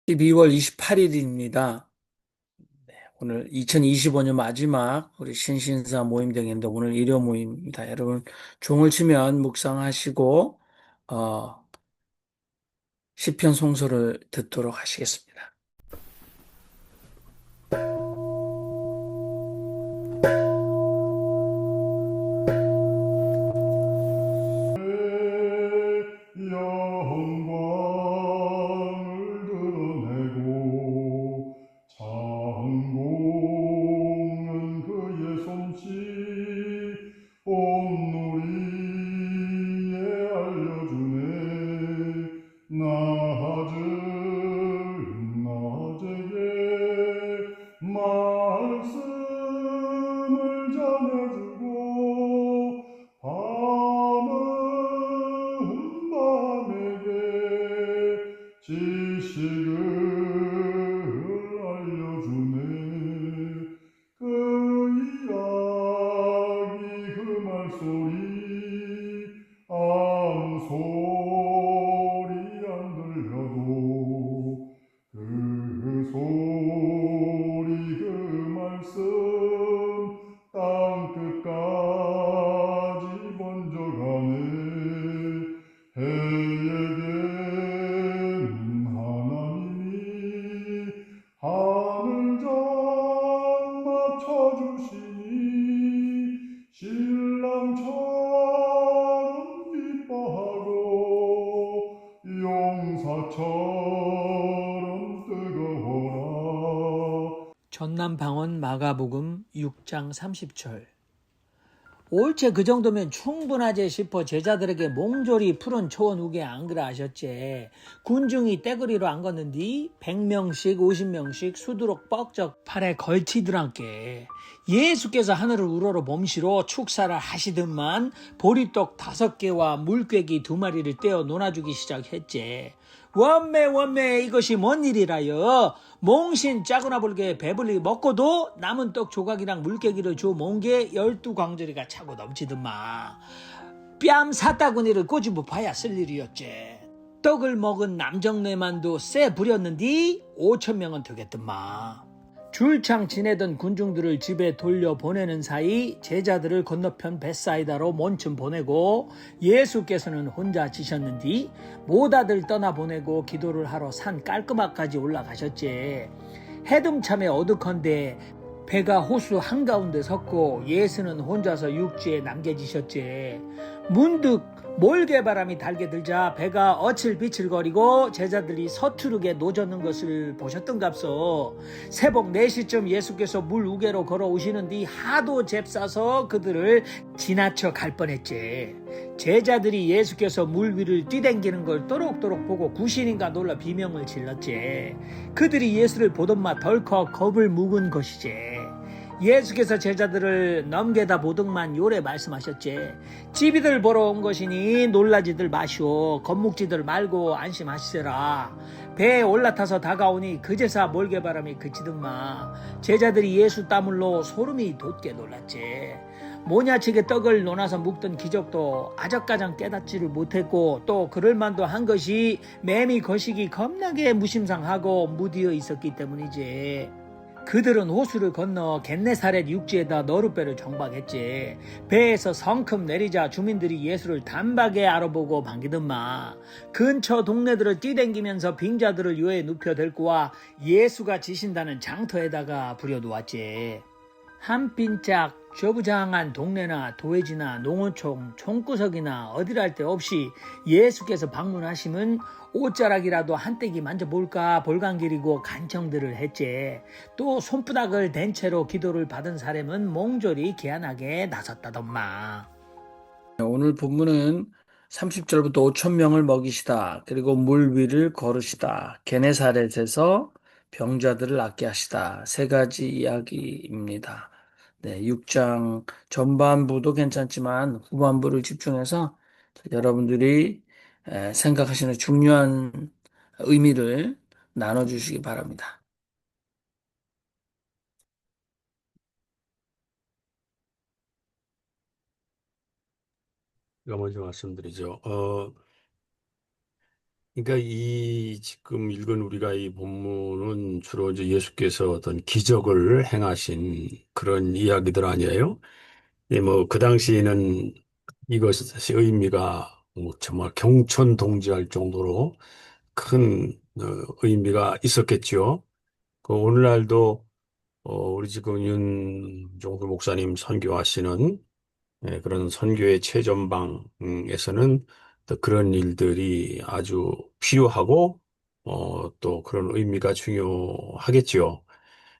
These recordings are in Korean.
12월 28일입니다. 오늘 2025년 마지막 우리 신신사 모임 되겠는데 오늘 일요 모임입니다. 여러분 종을 치면 묵상하시고 시편 송소를 듣도록 하시겠습니다. 영광을 드러내고 장공은 그의 솜씨 온누리에 알려주네. 낮은 낮에게 말씀을 전해주고 밤은 밤에게 지식을 알려주네. 그 이야기 그 말소리 아무 소리 안 들려도 그 소리 그 말씀 땅 끝까지 번져가네. 해에겐 하나님이 하늘전 맞춰주시니 신랑처럼 기뻐하고 용사처럼 뜨거워라. 전남방언 마가복음 6장 30절. 옳제 그 정도면 충분하지 싶어 제자들에게 몽졸이 푸른 초원 우게 안 그라 하셨제. 군중이 떼거리로 안 걷는디 100명씩 50명씩 수두룩 뻑적 팔에 걸치더란께. 예수께서 하늘을 우러러 몸시로 축사를 하시더만 보리떡 5개와 물꾀기 2마리를 떼어 논아주기 시작했제. 원매 이것이 뭔 일이라여. 몽신 짜거나 볼게 배불리 먹고도 남은 떡 조각이랑 물개기를 줘 몽게 12광저리가 차고 넘치더마. 뺨 사따구니를 꼬집어 봐야 쓸 일이었지. 떡을 먹은 남정네만도 쎄 부렸는디 5,000명은 되겠더마. 줄창 지내던 군중들을 집에 돌려보내는 사이 제자들을 건너편 벳사이다로 먼쯤 보내고 예수께서는 혼자 지셨는디 모다들 떠나보내고 기도를 하러 산 깔끔하까지 올라가셨지. 해dum참에 어둑한데 배가 호수 한가운데 섰고 예수는 혼자서 육지에 남겨지셨지. 문득 몰개바람이 달게 들자 배가 어칠비칠거리고 제자들이 서투르게 노젓는 것을 보셨던갑소. 새벽 4시쯤 예수께서 물 우개로 걸어오시는 뒤 하도 잽싸서 그들을 지나쳐 갈 뻔했지. 제자들이 예수께서 물 위를 뛰댕기는 걸 또록또록 보고 구신인가 놀라 비명을 질렀지. 그들이 예수를 보던마 덜컥 겁을 묵은 것이지. 예수께서 제자들을 넘게다 보등만 요래 말씀하셨지. 집이들 보러 온 것이니 놀라지들 마시오. 겁묵지들 말고 안심하시라. 배에 올라타서 다가오니 그제사 몰개바람이 그치등마. 제자들이 예수 따물로 소름이 돋게 놀랐지. 모냐치게 떡을 논아서 묵던 기적도 아적가장 깨닫지를 못했고 또 그럴만도 한 것이 매미 거식이 겁나게 무심상하고 무디어 있었기 때문이지. 그들은 호수를 건너 겟네사렛 육지에다 너룻배를 정박했지. 배에서 성큼 내리자 주민들이 예수를 단박에 알아보고 반기더마. 근처 동네들을 뛰댕기면서 빙자들을 요에 눕혀 데리고 와 예수가 지신다는 장터에다가 부려놓았지. 한 핀짝 저부장한 동네나 도회지나 농어촌 총구석이나 어디랄 데 없이 예수께서 방문하시면 옷자락이라도 한때기 만져볼까 볼강길이고 간청들을 했지. 또 손바닥을 댄 채로 기도를 받은 사람은 몽졸이 개안하게 나섰다던마. 오늘 본문은 30절부터 5천 명을 먹이시다. 그리고 물 위를 걸으시다. 게네사렛에서 병자들을 낫게 하시다. 세 가지 이야기입니다. 네, 6장 전반부도 괜찮지만 후반부를 집중해서 여러분들이 생각하시는 중요한 의미를 나눠주시기 바랍니다. 제가 먼저 말씀드리죠. 그러니까 이 지금 읽은 우리가 이 본문은 주로 이제 예수께서 어떤 기적을 행하신 그런 이야기들 아니에요? 예, 뭐 그 당시에는 이것이 의미가 뭐 정말 경천동지할 정도로 큰 의미가 있었겠죠. 그 오늘날도 우리 지금 윤종수 목사님 선교하시는 그런 선교의 최전방에서는 또 그런 일들이 아주 필요하고 또 그런 의미가 중요하겠죠.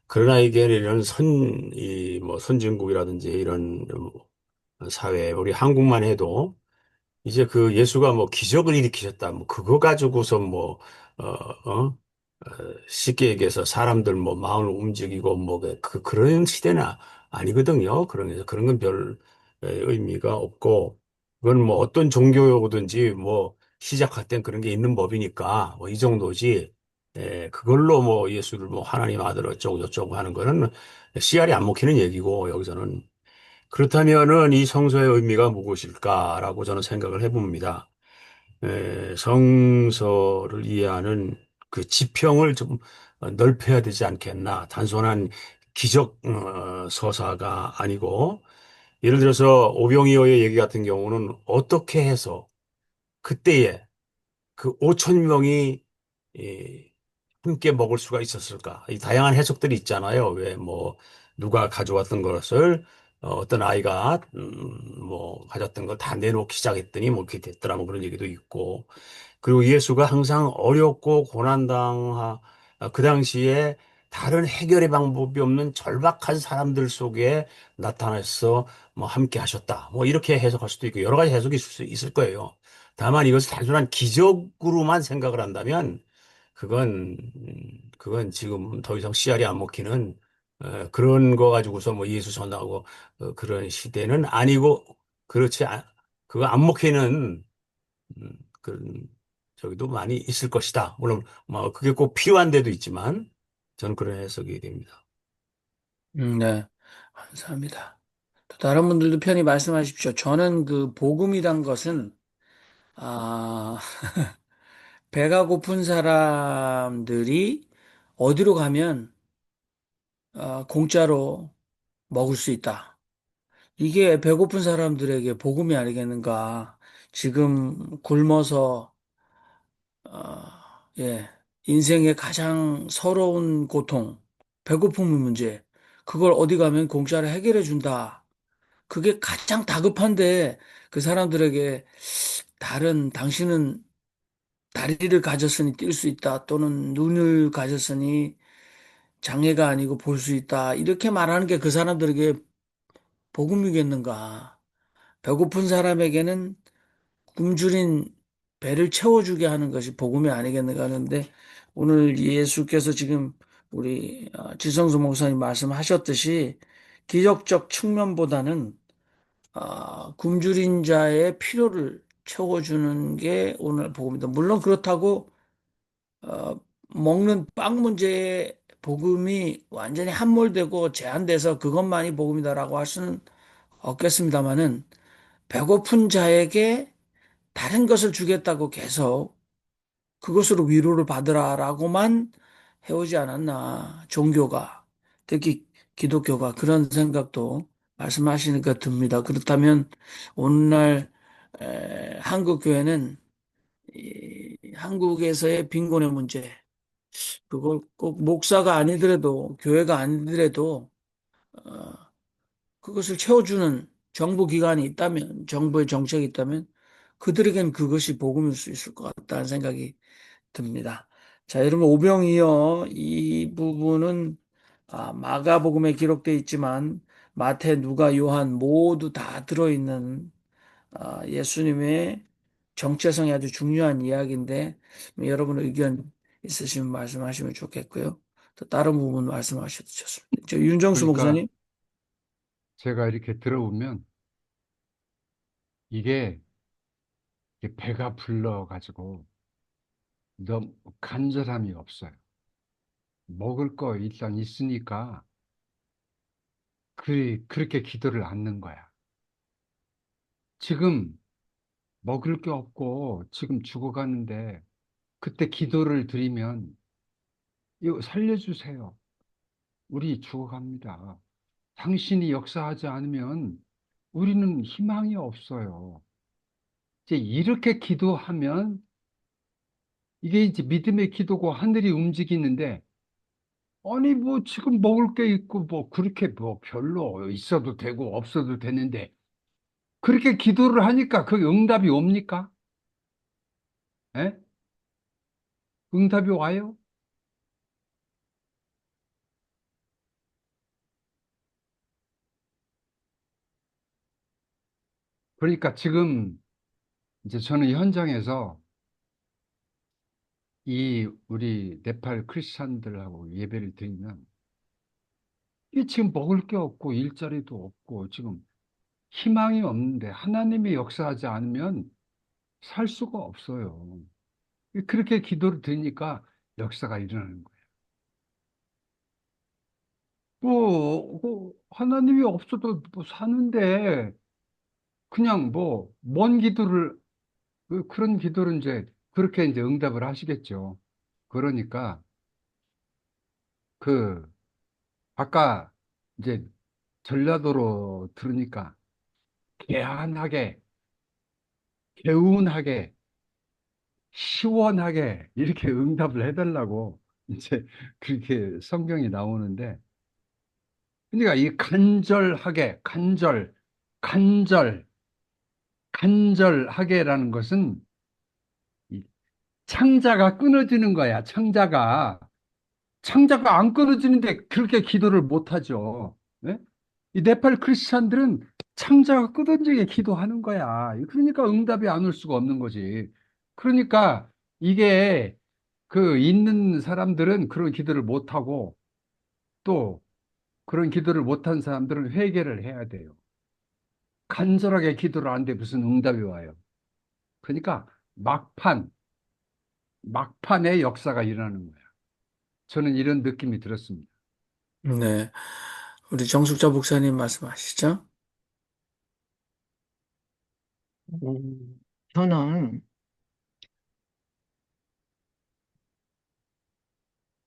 그러나 이게 이런 이 뭐 선진국이라든지 이런 사회, 우리 한국만 해도 이제 그 예수가 뭐 기적을 일으키셨다. 뭐 그거 가지고서 뭐, 어, 쉽게 얘기해서 사람들 뭐 마음을 움직이고 뭐 그런 시대는 아니거든요. 그런 건 별 의미가 없고 그건 뭐 어떤 종교든지 뭐 시작할 땐 그런 게 있는 법이니까 뭐 이 정도지. 그걸로 뭐 예수를 뭐 하나님 아들 어쩌고 저쩌고 하는 거는 씨알이 안 먹히는 얘기고 여기서는 그렇다면은 이 성서의 의미가 무엇일까라고 저는 생각을 해봅니다. 성서를 이해하는 그 지평을 좀 넓혀야 되지 않겠나. 단순한 기적 서사가 아니고 예를 들어서 오병이어의 얘기 같은 경우는 어떻게 해서 그때에 그 5천 명이 함께 먹을 수가 있었을까? 이 다양한 해석들이 있잖아요. 왜 뭐 누가 가져왔던 것을 어떤 아이가 뭐 가졌던 걸 다 내놓기 시작했더니 뭐 이렇게 됐더라 뭐 그런 얘기도 있고 그리고 예수가 항상 어렵고 그 당시에 다른 해결의 방법이 없는 절박한 사람들 속에 나타나서 뭐 함께 하셨다. 뭐 이렇게 해석할 수도 있고 여러 가지 해석이 있을 수 있을 거예요. 다만 이것을 단순한 기적으로만 생각을 한다면 그건 지금 더 이상 씨알이 안 먹히는 그런 거 가지고서 뭐 예수 전하고 그런 시대는 아니고 그렇지 그거 안 먹히는 그런 저기도 많이 있을 것이다. 물론 뭐 그게 꼭 필요한 데도 있지만 저는 그런 해석이 됩니다. 네. 감사합니다. 또 다른 분들도 편히 말씀하십시오. 저는 그 복음이란 것은, 아, 배가 고픈 사람들이 어디로 가면, 공짜로 먹을 수 있다. 이게 배고픈 사람들에게 복음이 아니겠는가. 지금 굶어서, 예, 인생의 가장 서러운 고통, 배고픔의 문제, 그걸 어디 가면 공짜로 해결해 준다. 그게 가장 다급한데 그 사람들에게 당신은 다리를 가졌으니 뛸 수 있다. 또는 눈을 가졌으니 장애가 아니고 볼 수 있다. 이렇게 말하는 게 그 사람들에게 복음이겠는가. 배고픈 사람에게는 굶주린 배를 채워주게 하는 것이 복음이 아니겠는가 하는데 오늘 예수께서 지금 우리 지성수 목사님 말씀하셨듯이 기적적 측면보다는 굶주린 자의 필요를 채워주는 게 오늘 복음이다. 물론 그렇다고 먹는 빵 문제에 복음이 완전히 함몰되고 제한돼서 그것만이 복음이다라고 할 수는 없겠습니다만은 배고픈 자에게 다른 것을 주겠다고 계속 그것으로 위로를 받으라라고만 해오지 않았나 종교가 특히 기독교가 그런 생각도 말씀하시니까 듭니다. 그렇다면 오늘날 한국 교회는 이 한국에서의 빈곤의 문제 그걸 꼭 목사가 아니더라도 교회가 아니더라도 어, 그것을 채워주는 정부 기관이 있다면 정부의 정책이 있다면 그들에겐 그것이 복음일 수 있을 것 같다는 생각이 듭니다. 자, 여러분 오병이어 이 부분은 마가복음에 기록되어 있지만 마태, 누가, 요한 모두 다 들어있는 예수님의 정체성이 아주 중요한 이야기인데 여러분 의견 있으시면 말씀하시면 좋겠고요. 또 다른 부분 말씀하셔도 좋습니다. 저 윤정수 그러니까 목사님. 제가 이렇게 들어보면 이게 배가 불러가지고 너무 간절함이 없어요. 먹을 거 일단 있으니까 그렇게 기도를 않는 거야. 지금 먹을 게 없고 지금 죽어가는데 그때 기도를 드리면 이거 살려주세요. 우리 죽어갑니다. 당신이 역사하지 않으면 우리는 희망이 없어요. 이제 이렇게 기도하면 이게 이제 믿음의 기도고 하늘이 움직이는데 아니 뭐 지금 먹을 게 있고 뭐 그렇게 뭐 별로 있어도 되고 없어도 되는데 그렇게 기도를 하니까 그 응답이 옵니까? 예? 응답이 와요? 그러니까 지금 이제 저는 현장에서 이 우리 네팔 크리스찬들하고 예배를 드리면 이게 지금 먹을 게 없고 일자리도 없고 지금 희망이 없는데 하나님이 역사하지 않으면 살 수가 없어요. 그렇게 기도를 드리니까 역사가 일어나는 거예요. 뭐 하나님이 없어도 뭐 사는데 그냥 뭐 먼 기도를 그런 기도를 이제 그렇게 이제 응답을 하시겠죠. 그러니까 그 아까 이제 전라도로 들으니까 개안하게 개운하게 시원하게 이렇게 응답을 해달라고 이제 그렇게 성경이 나오는데 그러니까 이 간절하게 간절 간절하게라는 것은 이 창자가 끊어지는 거야. 창자가 안 끊어지는데 그렇게 기도를 못 하죠. 네? 이 네팔 크리스찬들은 창자가 끊어지게 기도하는 거야. 그러니까 응답이 안 올 수가 없는 거지. 그러니까 이게 그 있는 사람들은 그런 기도를 못 하고 또 그런 기도를 못한 사람들은 회개를 해야 돼요. 간절하게 기도를 하는데 무슨 응답이 와요. 그러니까 막판의 역사가 일어나는 거야. 저는 이런 느낌이 들었습니다. 네. 우리 정숙자 목사님 말씀하시죠? 저는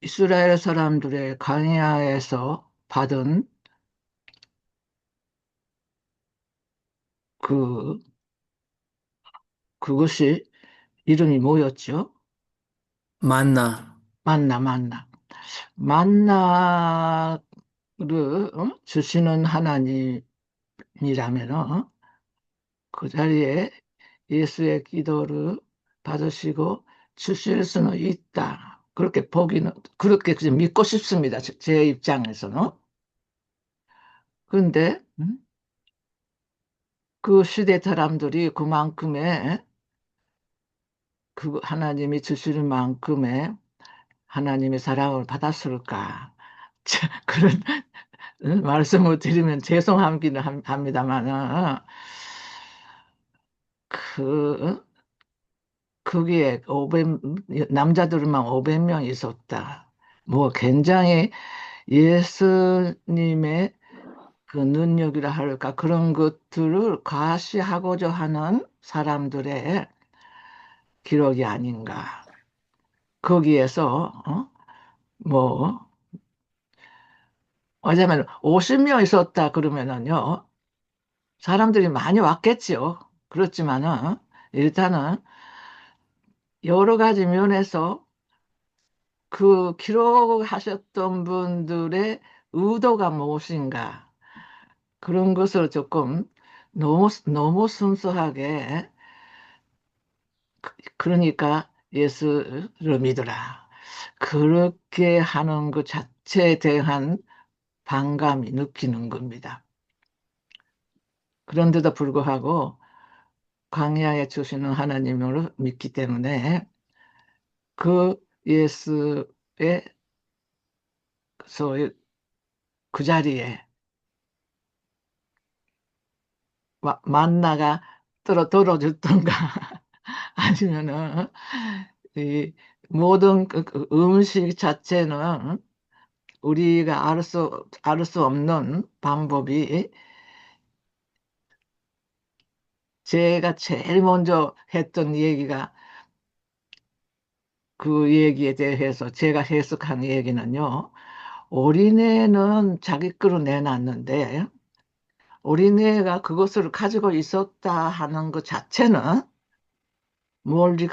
이스라엘 사람들의 광야에서 받은 그, 그것이 이름이 뭐였죠? 만나. 만나, 만나. 만나를 주시는 하나님이라면, 그 자리에 예수의 기도를 받으시고 주실 수는 있다. 그렇게 보기는, 그렇게 그냥 믿고 싶습니다. 제 입장에서는. 그런데, 그 시대 사람들이 그만큼의 그 하나님이 주시는 만큼의 하나님의 사랑을 받았을까? 그런 말씀을 드리면 죄송하기는 합니다만은 그 거기에 500 남자들만 500명 있었다. 뭐 굉장히 예수님의 그 능력이라 할까 그런 것들을 과시하고자 하는 사람들의 기록이 아닌가. 거기에서 뭐 어쩌면 50명 있었다 그러면은요 사람들이 많이 왔겠지요. 그렇지만은 일단은 여러 가지 면에서 그 기록하셨던 분들의 의도가 무엇인가 그런 것을 조금 너무 순수하게 그러니까 예수를 믿으라 그렇게 하는 것 자체에 대한 반감이 느끼는 겁니다. 그런데도 불구하고 광야에 주시는 하나님을 믿기 때문에 그 예수의 소위 그 자리에 만나가 떨어졌던가 아니면은 이 모든 그 음식 자체는 우리가 알 수 없는 방법이 제가 제일 먼저 했던 얘기가 그 얘기에 대해서 제가 해석한 얘기는요. 어린애는 자기 거로 내놨는데 어린애가 그것을 가지고 있었다 하는 것 자체는 멀리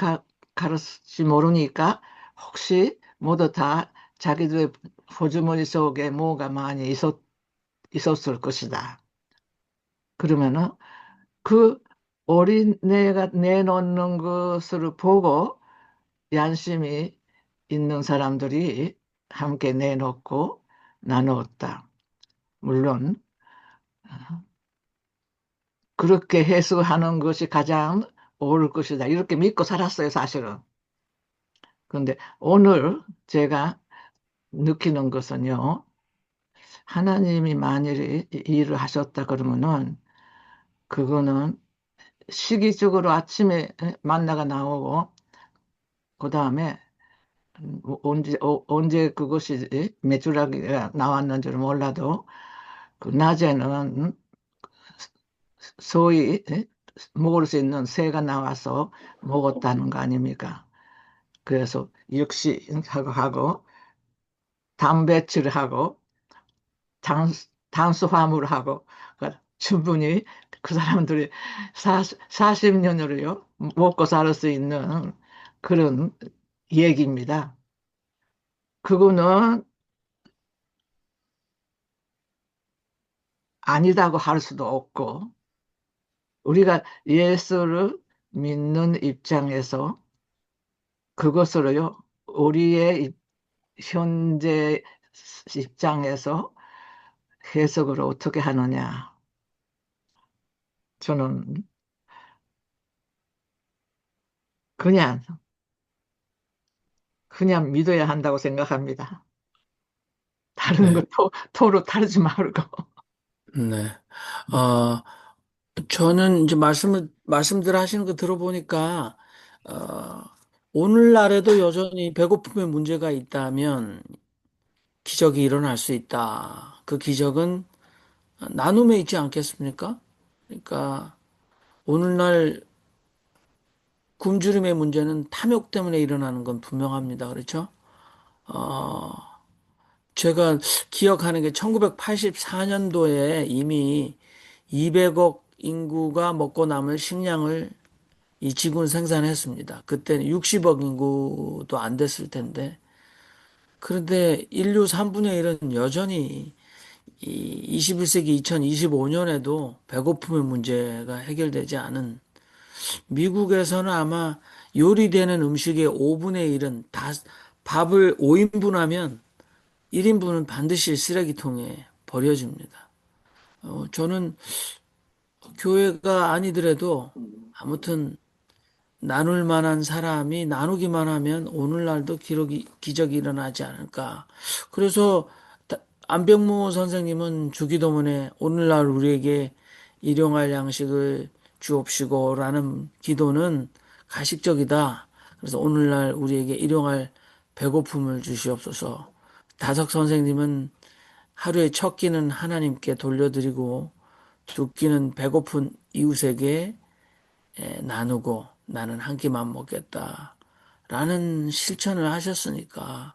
가르을지 모르니까 혹시 모두 다 자기들의 호주머니 속에 뭐가 많이 있었을 것이다. 그러면은 그 어린애가 내놓는 것을 보고 양심이 있는 사람들이 함께 내놓고 나누었다. 물론 그렇게 해석하는 것이 가장 옳을 것이다. 이렇게 믿고 살았어요, 사실은. 그런데 오늘 제가 느끼는 것은요, 하나님이 만일 일을 하셨다 그러면은, 그거는 시기적으로 아침에 만나가 나오고, 그 다음에 언제 그것이 메추라기가 나왔는지를 몰라도, 그 낮에는 소위 먹을 수 있는 새가 나와서 먹었다는 거 아닙니까? 그래서 육식하고 단백질을 하고 탄수화물하고 그러니까 충분히 그 사람들이 40년으로요 먹고 살 수 있는 그런 얘기입니다. 그거는 아니다고 할 수도 없고 우리가 예수를 믿는 입장에서 그것으로요 우리의 현재 입장에서 해석을 어떻게 하느냐. 저는 그냥, 그냥 믿어야 한다고 생각합니다. 다른 거 네. 토로 타르지 말고. 네. 어, 저는 이제 말씀들 하시는 거 들어보니까, 어, 오늘날에도 여전히 배고픔의 문제가 있다면 기적이 일어날 수 있다. 그 기적은 나눔에 있지 않겠습니까? 그러니까 오늘날 굶주림의 문제는 탐욕 때문에 일어나는 건 분명합니다. 그렇죠? 어, 제가 기억하는 게 1984년도에 이미 200억 인구가 먹고 남을 식량을 이 지구는 생산했습니다. 그때는 60억 인구도 안 됐을 텐데. 그런데 인류 3분의 1은 여전히 이 21세기 2025년에도 배고픔의 문제가 해결되지 않은 미국에서는 아마 요리되는 음식의 5분의 1은 다 밥을 5인분 하면 1인분은 반드시 쓰레기통에 버려집니다. 저는 교회가 아니더라도 아무튼 나눌 만한 사람이 나누기만 하면 오늘날도 기적이 일어나지 않을까. 그래서 안병무 선생님은 주기도문에 오늘날 우리에게 일용할 양식을 주옵시고라는 기도는 가식적이다. 그래서 오늘날 우리에게 일용할 배고픔을 주시옵소서. 다석 선생님은 하루의 첫 끼는 하나님께 돌려드리고 두 끼는 배고픈 이웃에게 나누고 나는 한 끼만 먹겠다. 라는 실천을 하셨으니까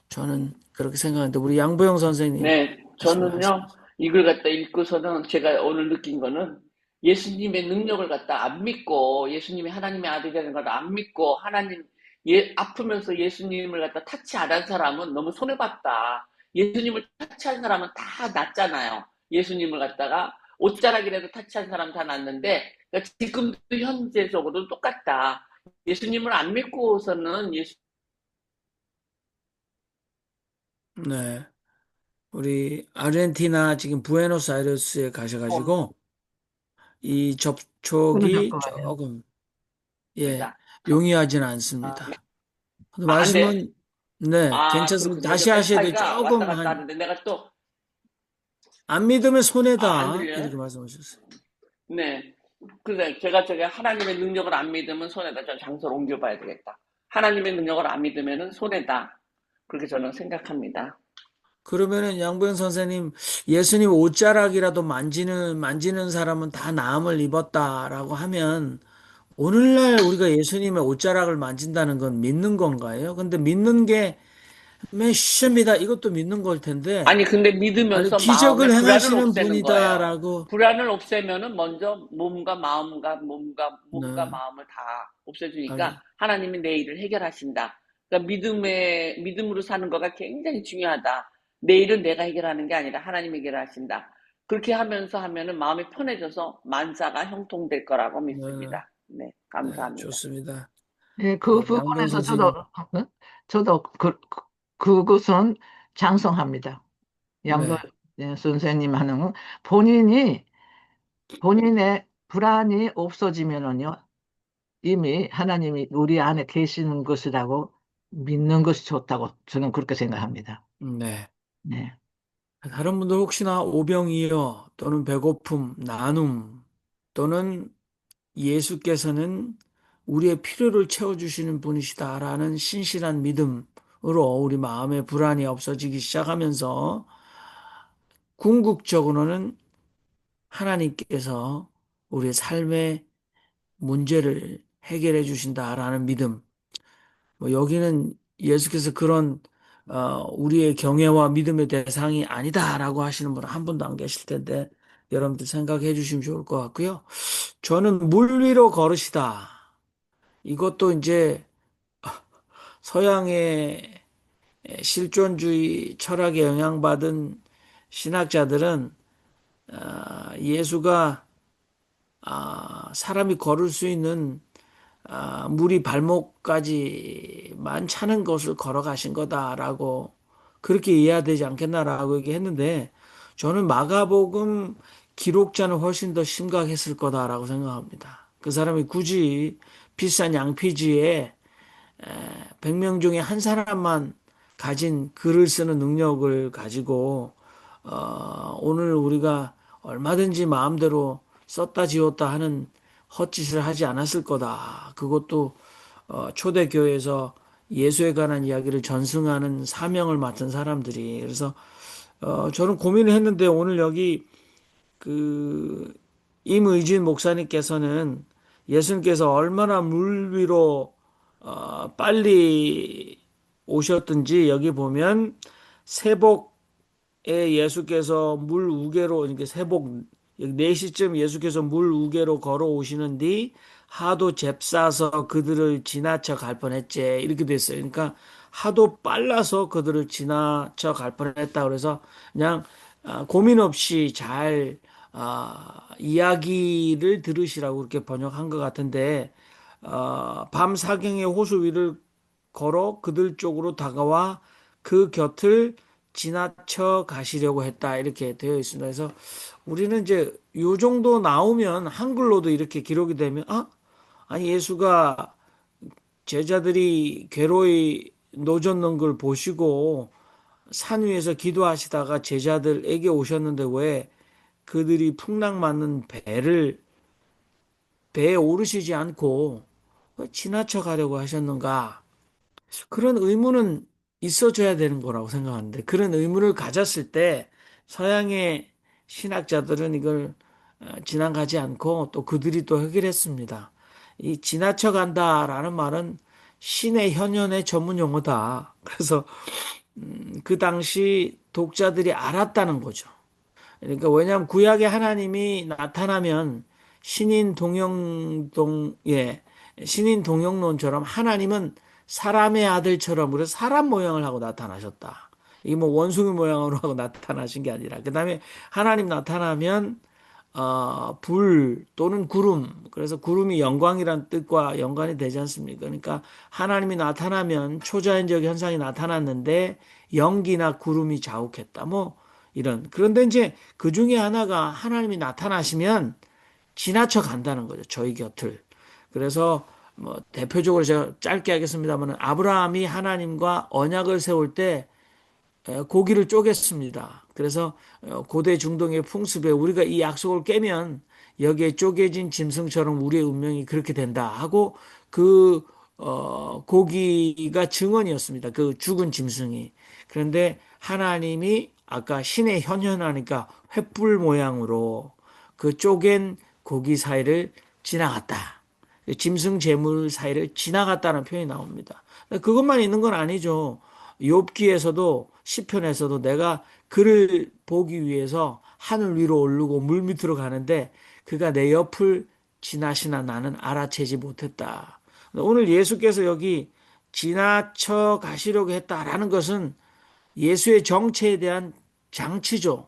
저는 그렇게 생각하는데 우리 양보영 선생님 네, 말씀을 하시죠. 저는요, 이걸 갖다 읽고서는 제가 오늘 느낀 거는 예수님의 능력을 갖다 안 믿고, 예수님이 하나님의 아들이라는 걸 안 믿고, 아프면서 예수님을 갖다 타치 안 한 사람은 너무 손해봤다. 예수님을 타치한 사람은 다 낫잖아요. 예수님을 갖다가 옷자락이라도 타치한 사람 다 낫는데, 그러니까 지금도 현재적으로 똑같다. 예수님을 안 믿고서는 네. 우리 아르헨티나 지금 부에노스아이레스에 가셔가지고 이 접촉이 끊어졌고 말이에요. 조금 예 예수입니다. 용이하지는 않습니다. 근데 안 돼. 말씀은 네 괜찮습니다. 그렇군요. 다시 여기 하셔야 돼. 와이파이가 왔다 조금 갔다 한 하는데 내가 또, 안 믿으면 안 손해다 들려요? 이렇게 말씀하셨어요. 네. 그래, 제가 저게 하나님의 능력을 안 믿으면 손해다. 전 장소를 옮겨봐야 되겠다. 하나님의 능력을 안 믿으면 손해다. 그렇게 저는 생각합니다. 그러면은 양보영 선생님 예수님 옷자락이라도 만지는 사람은 다 나음을 입었다라고 하면 오늘날 우리가 예수님의 옷자락을 만진다는 건 믿는 건가요? 근데 믿는 게 메시입니다. 이것도 믿는 걸 텐데, 아니, 근데 아니, 믿으면서 기적을 마음의 불안을 행하시는 없애는 거예요. 분이다라고, 불안을 없애면은 먼저 몸과 네, 마음을 다 없애주니까 알겠, 하나님이 내 일을 해결하신다. 그러니까 믿음으로 사는 거가 굉장히 중요하다. 내 일은 내가 해결하는 게 아니라 하나님이 해결하신다. 그렇게 하면서 하면은 마음이 편해져서 만사가 형통될 거라고 네, 믿습니다. 네, 네, 감사합니다. 좋습니다. 예, 그 양변 부분에서 선생님, 저도 그것은 찬성합니다. 양도 네, 선생님 하는 본인이 본인의 불안이 없어지면은요, 이미 하나님이 우리 안에 계시는 것이라고 믿는 것이 좋다고 저는 그렇게 생각합니다. 네. 네. 다른 분들 혹시나 오병이어 또는 배고픔, 나눔 또는 예수께서는 우리의 필요를 채워주시는 분이시다라는 신실한 믿음으로 우리 마음의 불안이 없어지기 시작하면서 궁극적으로는 하나님께서 우리의 삶의 문제를 해결해 주신다라는 믿음. 뭐 여기는 예수께서 그런 우리의 경외와 믿음의 대상이 아니다라고 하시는 분 한 분도 안 계실 텐데 여러분들 생각해 주시면 좋을 것 같고요. 저는 물 위로 걸으시다. 이것도 이제 서양의 실존주의 철학에 영향받은 신학자들은 예수가 사람이 걸을 수 있는 물이 발목까지만 차는 것을 걸어가신 거다라고 그렇게 이해해야 되지 않겠나라고 얘기했는데 저는 마가복음 기록자는 훨씬 더 심각했을 거다라고 생각합니다. 그 사람이 굳이 비싼 양피지에 100명 중에 한 사람만 가진 글을 쓰는 능력을 가지고 오늘 우리가 얼마든지 마음대로 썼다 지웠다 하는 헛짓을 하지 않았을 거다. 그것도 초대교회에서 예수에 관한 이야기를 전승하는 사명을 맡은 사람들이 그래서 저는 고민을 했는데 오늘 여기 그 임의진 목사님께서는 예수님께서 얼마나 물 위로 빨리 오셨든지 여기 보면 세복에 예수께서 물 우개로 이렇게 세복 4시쯤 예수께서 물 우개로 걸어오시는 뒤 하도 잽싸서 그들을 지나쳐 갈 뻔했지 이렇게 됐어요. 그러니까 하도 빨라서 그들을 지나쳐 갈 뻔했다 그래서 그냥 고민 없이 잘 이야기를 들으시라고 그렇게 번역한 것 같은데 밤 사경의 호수 위를 걸어 그들 쪽으로 다가와 그 곁을 지나쳐 가시려고 했다 이렇게 되어 있습니다. 그래서 우리는 이제 요 정도 나오면 한글로도 이렇게 기록이 되면 아니 예수가 제자들이 괴로이 노젓는 걸 보시고 산 위에서 기도하시다가 제자들에게 오셨는데 왜 그들이 풍랑 맞는 배에 오르시지 않고 왜 지나쳐 가려고 하셨는가? 그런 의문은 있어줘야 되는 거라고 생각하는데 그런 의문을 가졌을 때 서양의 신학자들은 이걸 지나가지 않고 또 그들이 또 해결했습니다. 이 지나쳐 간다라는 말은 신의 현현의 전문 용어다. 그래서 그 당시 독자들이 알았다는 거죠. 그러니까 왜냐하면 구약의 하나님이 나타나면 신인 동영론처럼 하나님은 사람의 아들처럼 그래서 사람 모양을 하고 나타나셨다. 이게 뭐 원숭이 모양으로 하고 나타나신 게 아니라 그다음에 하나님 나타나면 불 또는 구름 그래서 구름이 영광이란 뜻과 연관이 되지 않습니까? 그러니까 하나님이 나타나면 초자연적 현상이 나타났는데 연기나 구름이 자욱했다. 뭐 이런 그런데 이제 그 중에 하나가 하나님이 나타나시면 지나쳐 간다는 거죠. 저희 곁을. 그래서 뭐 대표적으로 제가 짧게 하겠습니다만 아브라함이 하나님과 언약을 세울 때 고기를 쪼갰습니다. 그래서 고대 중동의 풍습에 우리가 이 약속을 깨면 여기에 쪼개진 짐승처럼 우리의 운명이 그렇게 된다 하고 그 고기가 증언이었습니다. 그 죽은 짐승이. 그런데 하나님이 아까 신의 현현하니까 횃불 모양으로 그 쪼갠 고기 사이를 지나갔다. 짐승 재물 사이를 지나갔다는 표현이 나옵니다. 그것만 있는 건 아니죠. 욥기에서도 시편에서도 내가 그를 보기 위해서 하늘 위로 오르고 물 밑으로 가는데 그가 내 옆을 지나시나 나는 알아채지 못했다. 오늘 예수께서 여기 지나쳐 가시려고 했다라는 것은 예수의 정체에 대한 장치죠.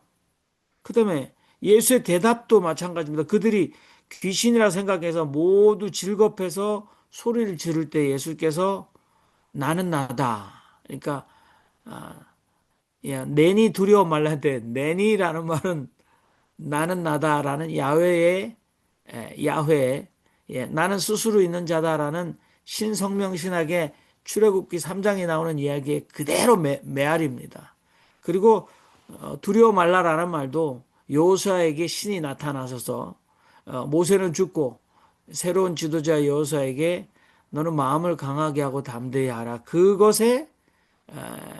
그다음에 예수의 대답도 마찬가지입니다. 그들이 귀신이라 생각해서 모두 질겁해서 소리를 지를 때 예수께서 나는 나다. 그러니까 야, 내니 두려워 말라는데 내니라는 말은 나는 나다라는 야훼의 나는 스스로 있는 자다라는 신성명 신학의 출애굽기 3장에 나오는 이야기의 그대로 메아리입니다. 그리고 두려워 말라라는 말도 여호수아에게 신이 나타나셔서 모세는 죽고 새로운 지도자 여호수아에게 너는 마음을 강하게 하고 담대히 하라. 그것에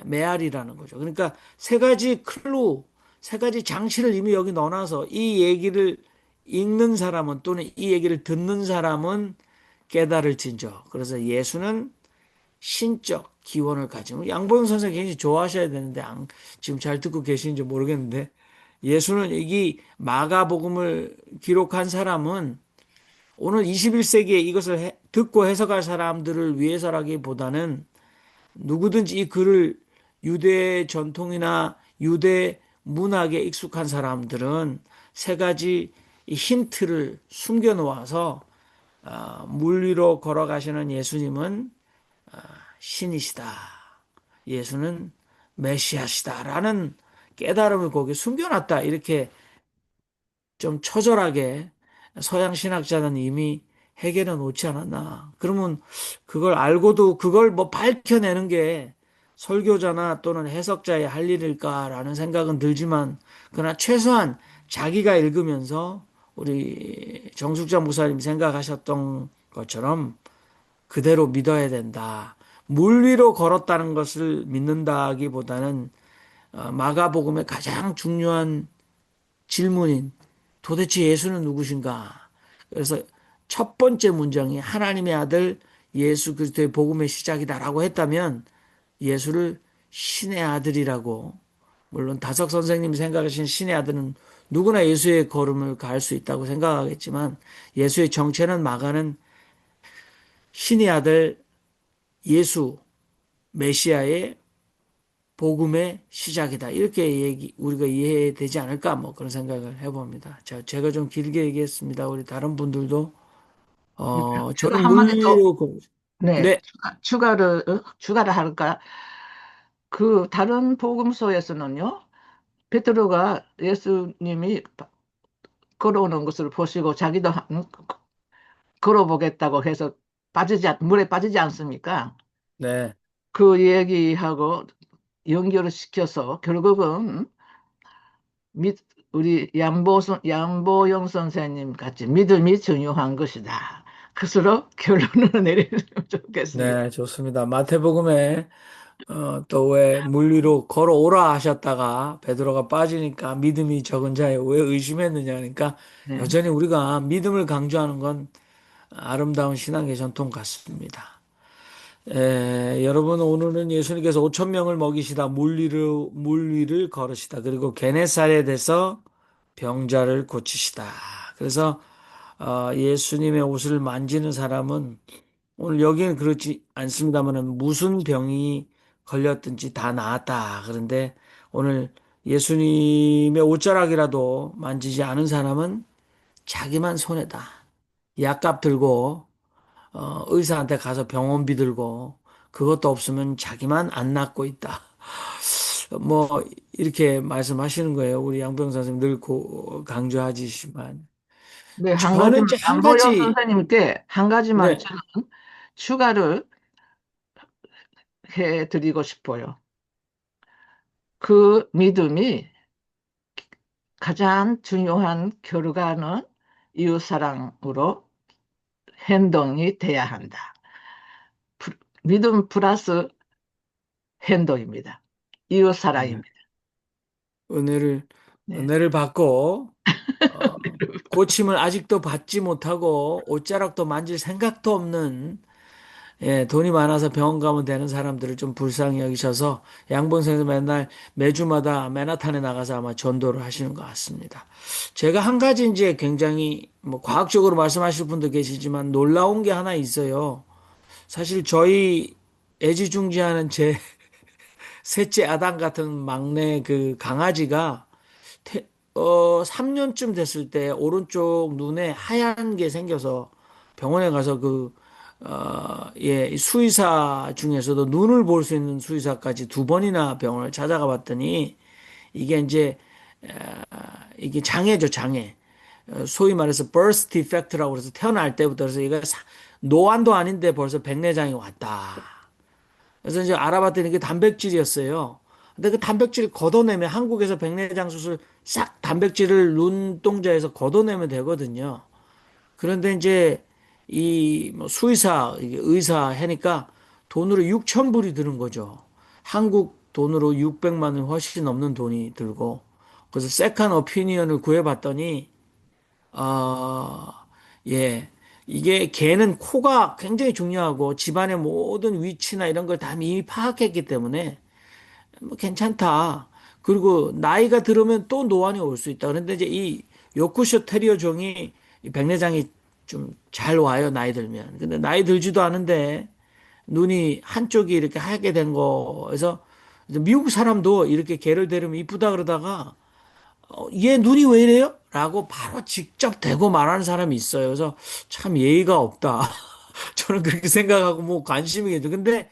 메아리라는 거죠. 그러니까 세 가지 클루, 세 가지 장치를 이미 여기 넣어놔서 이 얘기를 읽는 사람은 또는 이 얘기를 듣는 사람은 깨달을진저. 그래서 예수는 신적 기원을 가지고 양보영 선생님 굉장히 좋아하셔야 되는데 지금 잘 듣고 계시는지 모르겠는데 예수는 이 마가복음을 기록한 사람은 오늘 21세기에 이것을 듣고 해석할 사람들을 위해서라기보다는 누구든지 이 글을 유대 전통이나 유대 문학에 익숙한 사람들은 세 가지 힌트를 숨겨 놓아서 물 위로 걸어가시는 예수님은 신이시다. 예수는 메시아시다라는 깨달음을 거기에 숨겨놨다. 이렇게 좀 처절하게 서양 신학자는 이미 해결해 놓지 않았나. 그러면 그걸 알고도 그걸 뭐 밝혀내는 게 설교자나 또는 해석자의 할 일일까라는 생각은 들지만, 그러나 최소한 자기가 읽으면서 우리 정숙자 목사님 생각하셨던 것처럼 그대로 믿어야 된다. 물 위로 걸었다는 것을 믿는다기보다는 마가복음의 가장 중요한 질문인 도대체 예수는 누구신가? 그래서 첫 번째 문장이 하나님의 아들 예수 그리스도의 복음의 시작이다라고 했다면 예수를 신의 아들이라고, 물론 다석 선생님이 생각하신 신의 아들은 누구나 예수의 걸음을 갈 수 있다고 생각하겠지만 예수의 정체는 마가는 신의 아들 예수 메시아의 복음의 시작이다. 이렇게 우리가 이해되지 않을까? 뭐 그런 생각을 해봅니다. 제가 좀 길게 얘기했습니다. 우리 다른 분들도, 제가 저는 한마디 더, 물리로, 네, 네, 추가를 할까? 그 다른 복음서에서는요, 베드로가 예수님이 걸어오는 것을 보시고 자기도 걸어보겠다고 해서 물에 빠지지 않습니까? 네, 그 얘기하고 연결을 시켜서 결국은 믿, 우리 양보영 선생님 같이 믿음이 중요한 것이다. 그스로 결론을 내리면 좋겠습니다. 네, 좋습니다. 마태복음에, 또 왜 물 위로 걸어오라 하셨다가 베드로가 빠지니까 믿음이 적은 자에 왜 의심했느냐. 그러니까 네. 여전히 우리가 믿음을 강조하는 건 아름다운 신앙의 전통 같습니다. 여러분, 오늘은 예수님께서 5천 명을 먹이시다 물 위를 걸으시다. 그리고 게네사렛에서 병자를 고치시다. 그래서 예수님의 옷을 만지는 사람은 오늘 여기는 그렇지 않습니다만은 무슨 병이 걸렸든지 다 나았다. 그런데 오늘 예수님의 옷자락이라도 만지지 않은 사람은 자기만 손해다. 약값 들고 의사한테 가서 병원비 들고 그것도 없으면 자기만 안 낫고 있다. 뭐 이렇게 말씀하시는 거예요. 우리 양병 선생님 늘 강조하지만 네, 한 가지만, 저는 이제 한 양보영 가지 선생님께 한 가지만 네, 저는 추가를 해 드리고 싶어요. 그 믿음이 가장 중요한 결과는 이웃사랑으로 행동이 돼야 한다. 믿음 플러스 행동입니다. 네, 이웃사랑입니다. 은혜를 네. 은혜를 받고 어, 고침을 아직도 받지 못하고 옷자락도 만질 생각도 없는 예, 돈이 많아서 병원 가면 되는 사람들을 좀 불쌍히 여기셔서 양본생에서 맨날 매주마다 맨하탄에 나가서 아마 전도를 하시는 것 같습니다. 제가 한 가지 이제 굉장히 뭐 과학적으로 말씀하실 분도 계시지만 놀라운 게 하나 있어요. 사실 저희 애지중지하는 제 셋째 아담 같은 막내 그 강아지가 3년쯤 됐을 때 오른쪽 눈에 하얀 게 생겨서 병원에 가서 예, 수의사 중에서도 눈을 볼 수 있는 수의사까지 두 번이나 병원을 찾아가 봤더니 이게 이제, 이게 장애죠, 장애. 소위 말해서 birth defect라고 그래서 태어날 때부터 그래서 이거 노안도 아닌데 벌써 백내장이 왔다. 그래서 이제 알아봤더니 이게 단백질이었어요. 근데 그 단백질을 걷어내면 한국에서 백내장 수술 싹 단백질을 눈동자에서 걷어내면 되거든요. 그런데 이제 이뭐 수의사, 이게 의사 하니까 돈으로 6천 불이 드는 거죠. 한국 돈으로 600만 원 훨씬 넘는 돈이 들고 그래서 세컨 오피니언을 구해봤더니 예. 이게 개는 코가 굉장히 중요하고 집안의 모든 위치나 이런 걸 다 이미 파악했기 때문에 뭐 괜찮다. 그리고 나이가 들으면 또 노안이 올 수 있다. 그런데 이제 이 요크셔 테리어 종이 이 백내장이 좀 잘 와요. 나이 들면. 근데 나이 들지도 않은데 눈이 한쪽이 이렇게 하얗게 된 거에서 미국 사람도 이렇게 개를 데리면 이쁘다 그러다가 얘 눈이 왜 이래요? 라고 바로 직접 대고 말하는 사람이 있어요. 그래서 참 예의가 없다. 저는 그렇게 생각하고 뭐 관심이 겠죠. 근데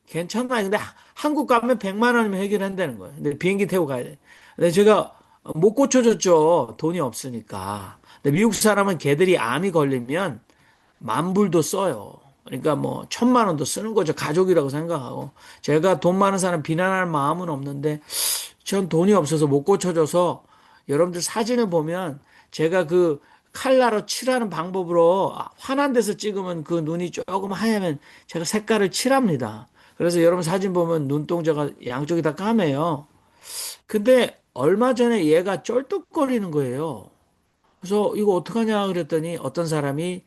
괜찮아요. 근데 한국 가면 100만 원이면 해결한다는 거예요. 근데 비행기 태워 가야 돼. 근데 제가 못 고쳐줬죠. 돈이 없으니까. 근데 미국 사람은 걔들이 암이 걸리면 만불도 써요. 그러니까 뭐 1,000만 원도 쓰는 거죠. 가족이라고 생각하고. 제가 돈 많은 사람 비난할 마음은 없는데 전 돈이 없어서 못 고쳐줘서 여러분들 사진을 보면 제가 그 칼라로 칠하는 방법으로 환한 데서 찍으면 그 눈이 조금 하얘면 제가 색깔을 칠합니다. 그래서 여러분 사진 보면 눈동자가 양쪽이 다 까매요. 근데 얼마 전에 얘가 쩔뚝거리는 거예요. 그래서 이거 어떡하냐 그랬더니 어떤 사람이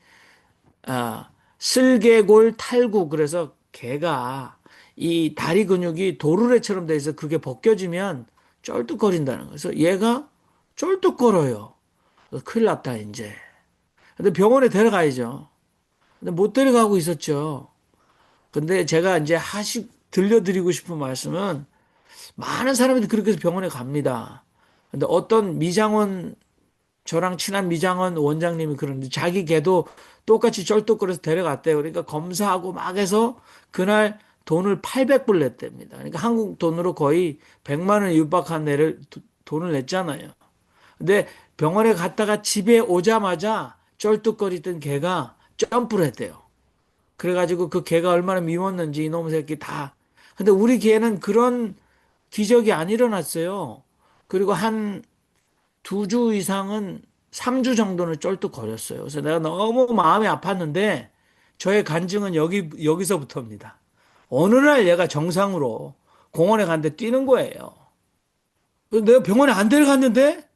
슬개골 탈구 그래서 걔가 이 다리 근육이 도르래처럼 돼 있어 그게 벗겨지면 쩔뚝거린다는 거예요. 그래서 얘가 쩔뚝거려요. 그래서 큰일 났다 이제. 근데 병원에 데려가야죠. 근데 못 데려가고 있었죠. 근데 제가 이제 들려드리고 싶은 말씀은 많은 사람들이 그렇게 해서 병원에 갑니다. 근데 어떤 미장원 저랑 친한 미장원 원장님이 그러는데 자기 개도 똑같이 쩔뚝거려서 데려갔대요. 그러니까 검사하고 막 해서 그날 돈을 800불 냈답니다. 그러니까 한국 돈으로 거의 100만 원 육박한 애를 돈을 냈잖아요. 근데 병원에 갔다가 집에 오자마자 쩔뚝거리던 개가 점프를 했대요. 그래가지고 그 개가 얼마나 미웠는지 이놈 새끼 다. 근데 우리 개는 그런 기적이 안 일어났어요. 그리고 한 2주 이상은 3주 정도는 쩔뚝거렸어요. 그래서 내가 너무 마음이 아팠는데 저의 간증은 여기서부터입니다. 어느 날 얘가 정상으로 공원에 갔는데 뛰는 거예요. 그래서 내가 병원에 안 데려갔는데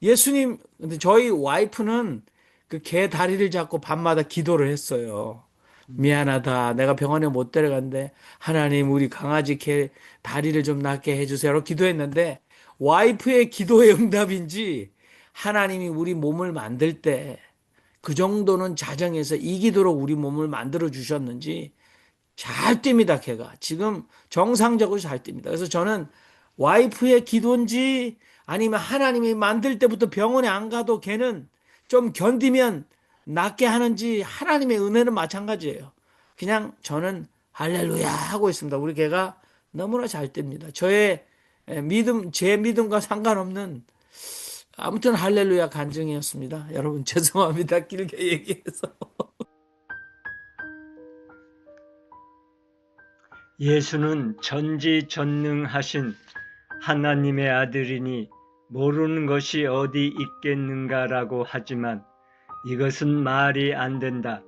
예수님, 근데 저희 와이프는 그 개 다리를 잡고 밤마다 기도를 했어요. 미안하다. 내가 병원에 못 데려갔는데 하나님 우리 강아지 개 다리를 좀 낫게 해주세요. 기도했는데 와이프의 기도의 응답인지 하나님이 우리 몸을 만들 때 그 정도는 자정해서 이 기도로 우리 몸을 만들어 주셨는지 잘 뜁니다, 걔가. 지금 정상적으로 잘 뜁니다. 그래서 저는 와이프의 기도인지 아니면 하나님이 만들 때부터 병원에 안 가도 걔는 좀 견디면 낫게 하는지 하나님의 은혜는 마찬가지예요. 그냥 저는 할렐루야 하고 있습니다. 우리 걔가 너무나 잘 뜁니다. 저의 믿음, 제 믿음과 상관없는 아무튼 할렐루야 간증이었습니다. 여러분 죄송합니다. 길게 얘기해서. 예수는 전지전능하신 하나님의 아들이니 모르는 것이 어디 있겠는가라고 하지만 이것은 말이 안 된다.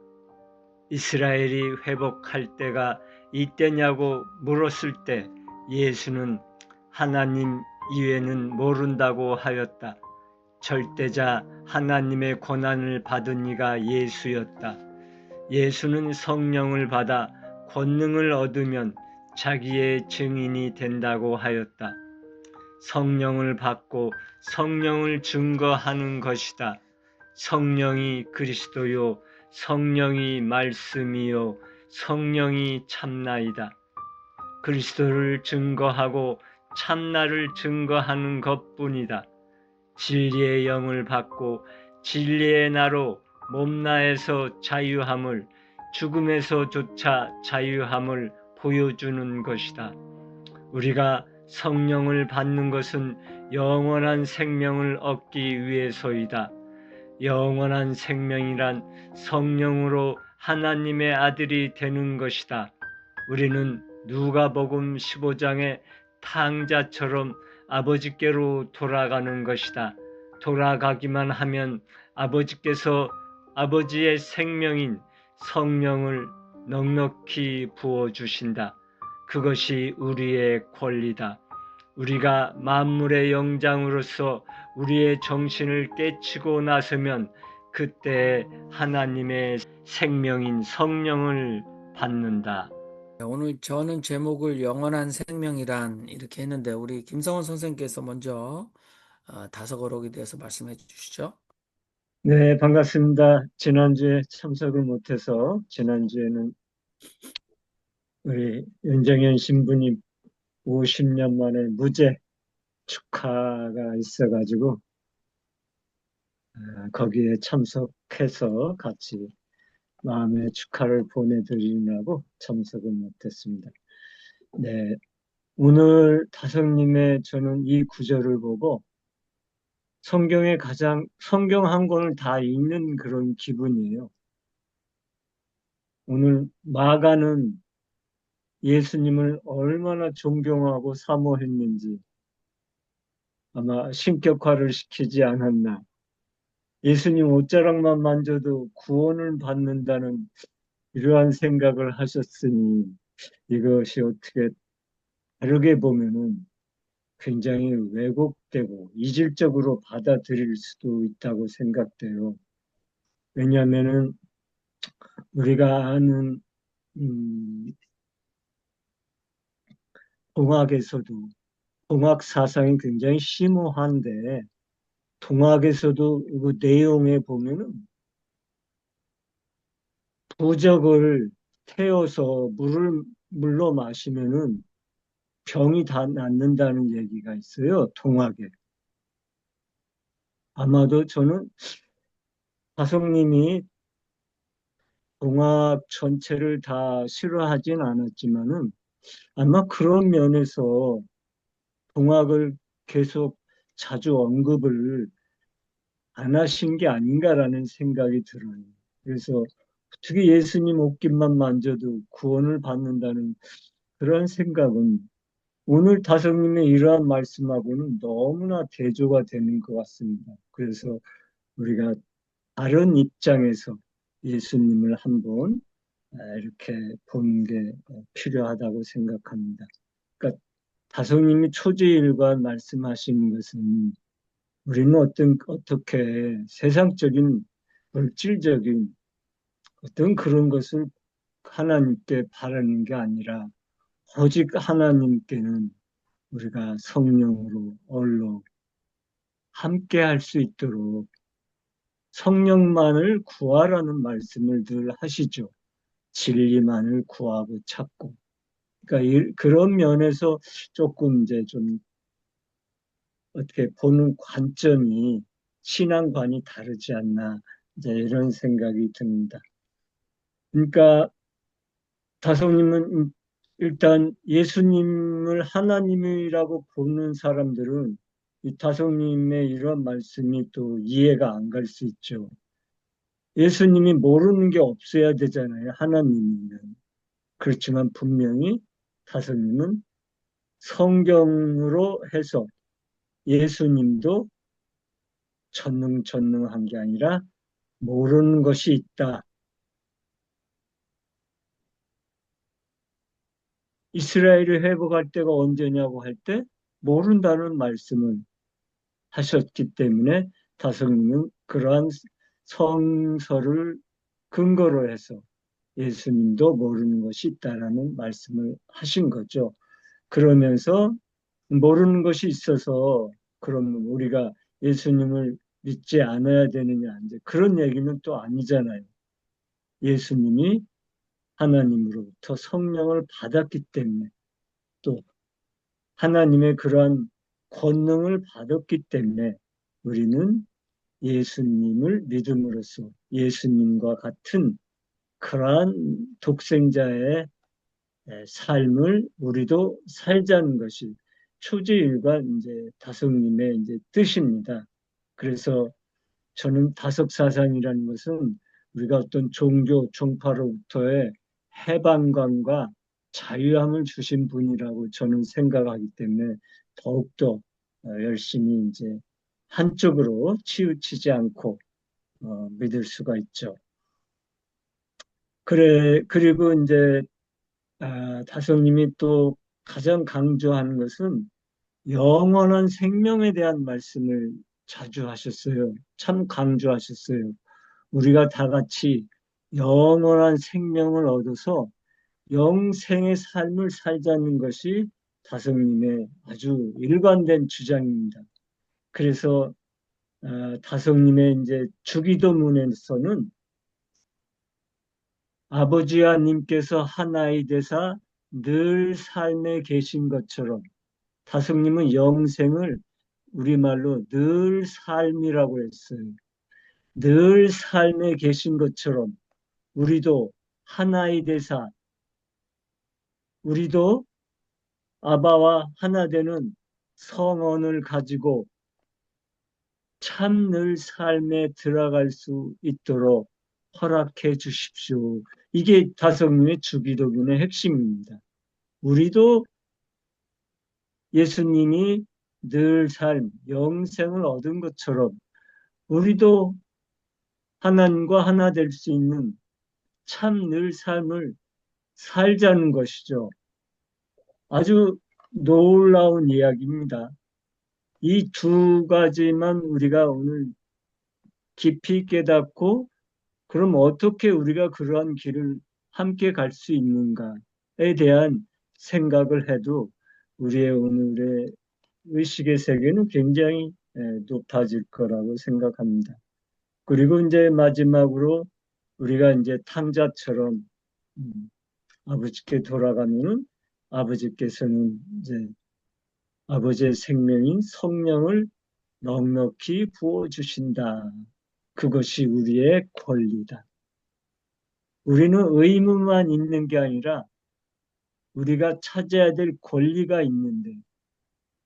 이스라엘이 회복할 때가 이때냐고 물었을 때 예수는 하나님 이외에는 모른다고 하였다. 절대자 하나님의 고난을 받은 이가 예수였다. 예수는 성령을 받아 권능을 얻으면 자기의 증인이 된다고 하였다. 성령을 받고 성령을 증거하는 것이다. 성령이 그리스도요, 성령이 말씀이요, 성령이 참나이다. 그리스도를 증거하고 참나를 증거하는 것뿐이다. 진리의 영을 받고 진리의 나로 몸나에서 자유함을, 죽음에서조차 자유함을 보여주는 것이다. 우리가 성령을 받는 것은 영원한 생명을 얻기 위해서이다. 영원한 생명이란 성령으로 하나님의 아들이 되는 것이다. 우리는 누가복음 15장의 탕자처럼 아버지께로 돌아가는 것이다. 돌아가기만 하면 아버지께서 아버지의 생명인 성령을 넉넉히 부어주신다. 그것이 우리의 권리다. 우리가 만물의 영장으로서 우리의 정신을 깨치고 나서면 그때 하나님의 생명인 성령을 받는다. 오늘 저는 제목을 영원한 생명이란 이렇게 했는데 우리 김성원 선생님께서 먼저 다섯거록에 대해서 말씀해 주시죠. 네, 반갑습니다. 지난주에 참석을 못해서 지난주에는 우리 윤정현 신부님 50년 만에 무죄 축하가 있어가지고 거기에 참석해서 같이 마음의 축하를 보내드리느라고 참석을 못했습니다. 네, 오늘 다성님의 저는 이 구절을 보고 성경 한 권을 다 읽는 그런 기분이에요. 오늘 마가는 예수님을 얼마나 존경하고 사모했는지 아마 신격화를 시키지 않았나. 예수님 옷자락만 만져도 구원을 받는다는 이러한 생각을 하셨으니 이것이 어떻게 다르게 보면은 굉장히 왜곡되고 이질적으로 받아들일 수도 있다고 생각돼요. 왜냐하면은 우리가 아는 동학에서도 동학 사상이 굉장히 심오한데 동학에서도 그 내용에 보면은 부적을 태워서 물로 마시면은 병이 다 낫는다는 얘기가 있어요. 동학에. 아마도 저는 화성님이 동학 전체를 다 싫어하진 않았지만은 아마 그런 면에서 동학을 계속 자주 언급을 안 하신 게 아닌가라는 생각이 들어요. 그래서 어떻게 예수님 옷깃만 만져도 구원을 받는다는 그런 생각은 오늘 다성님의 이러한 말씀하고는 너무나 대조가 되는 것 같습니다. 그래서 우리가 다른 입장에서 예수님을 한번 이렇게 보는 게 필요하다고 생각합니다. 그러니까 다성님이 초지일관 말씀하시는 것은 우리는 어떻게 세상적인 물질적인 어떤 그런 것을 하나님께 바라는 게 아니라 오직 하나님께는 우리가 성령으로 얼로 함께 할 수 있도록 성령만을 구하라는 말씀을 늘 하시죠. 진리만을 구하고 찾고. 그러니까 그런 면에서 조금 이제 좀 어떻게 보는 관점이 신앙관이 다르지 않나 이제 이런 생각이 듭니다. 그러니까 다솜님은 일단 예수님을 하나님이라고 보는 사람들은 이 다솜님의 이런 말씀이 또 이해가 안 갈 수 있죠. 예수님이 모르는 게 없어야 되잖아요. 하나님이면. 그렇지만 분명히 다솜님은 성경으로 해서 예수님도 전능한 게 아니라 모르는 것이 있다. 이스라엘을 회복할 때가 언제냐고 할 때 모른다는 말씀을 하셨기 때문에 다성님은 그러한 성서를 근거로 해서 예수님도 모르는 것이 있다라는 말씀을 하신 거죠. 그러면서 모르는 것이 있어서 그럼 우리가 예수님을 믿지 않아야 되느냐, 이제 그런 얘기는 또 아니잖아요. 예수님이 하나님으로부터 성령을 받았기 때문에 또 하나님의 그러한 권능을 받았기 때문에 우리는 예수님을 믿음으로써 예수님과 같은 그러한 독생자의 삶을 우리도 살자는 것이 초지일관 이제 다섯님의 이제 뜻입니다. 그래서 저는 다섯사상이라는 것은 우리가 어떤 종교, 종파로부터의 해방감과 자유함을 주신 분이라고 저는 생각하기 때문에 더욱더 열심히 이제 한쪽으로 치우치지 않고 믿을 수가 있죠. 그리고 이제 다섯님이 또 가장 강조하는 것은 영원한 생명에 대한 말씀을 자주 하셨어요. 참 강조하셨어요. 우리가 다 같이 영원한 생명을 얻어서 영생의 삶을 살자는 것이 다성님의 아주 일관된 주장입니다. 그래서 다성님의 이제 주기도문에서는 아버지와 님께서 하나이 되사 늘 삶에 계신 것처럼 다성님은 영생을 우리말로 늘 삶이라고 했어요. 늘 삶에 계신 것처럼 우리도 하나이 되사 우리도 아바와 하나 되는 성언을 가지고 참 늘 삶에 들어갈 수 있도록 허락해 주십시오. 이게 다성님의 주기도문의 핵심입니다. 우리도 예수님이 늘 삶, 영생을 얻은 것처럼 우리도 하나님과 하나 될 수 있는 참 늘 삶을 살자는 것이죠. 아주 놀라운 이야기입니다. 이 두 가지만 우리가 오늘 깊이 깨닫고 그럼 어떻게 우리가 그러한 길을 함께 갈 수 있는가에 대한 생각을 해도 우리의 오늘의 의식의 세계는 굉장히 높아질 거라고 생각합니다. 그리고 이제 마지막으로 우리가 이제 탕자처럼 아버지께 돌아가면은 아버지께서는 이제 아버지의 생명인 성령을 넉넉히 부어주신다. 그것이 우리의 권리다. 우리는 의무만 있는 게 아니라 우리가 찾아야 될 권리가 있는데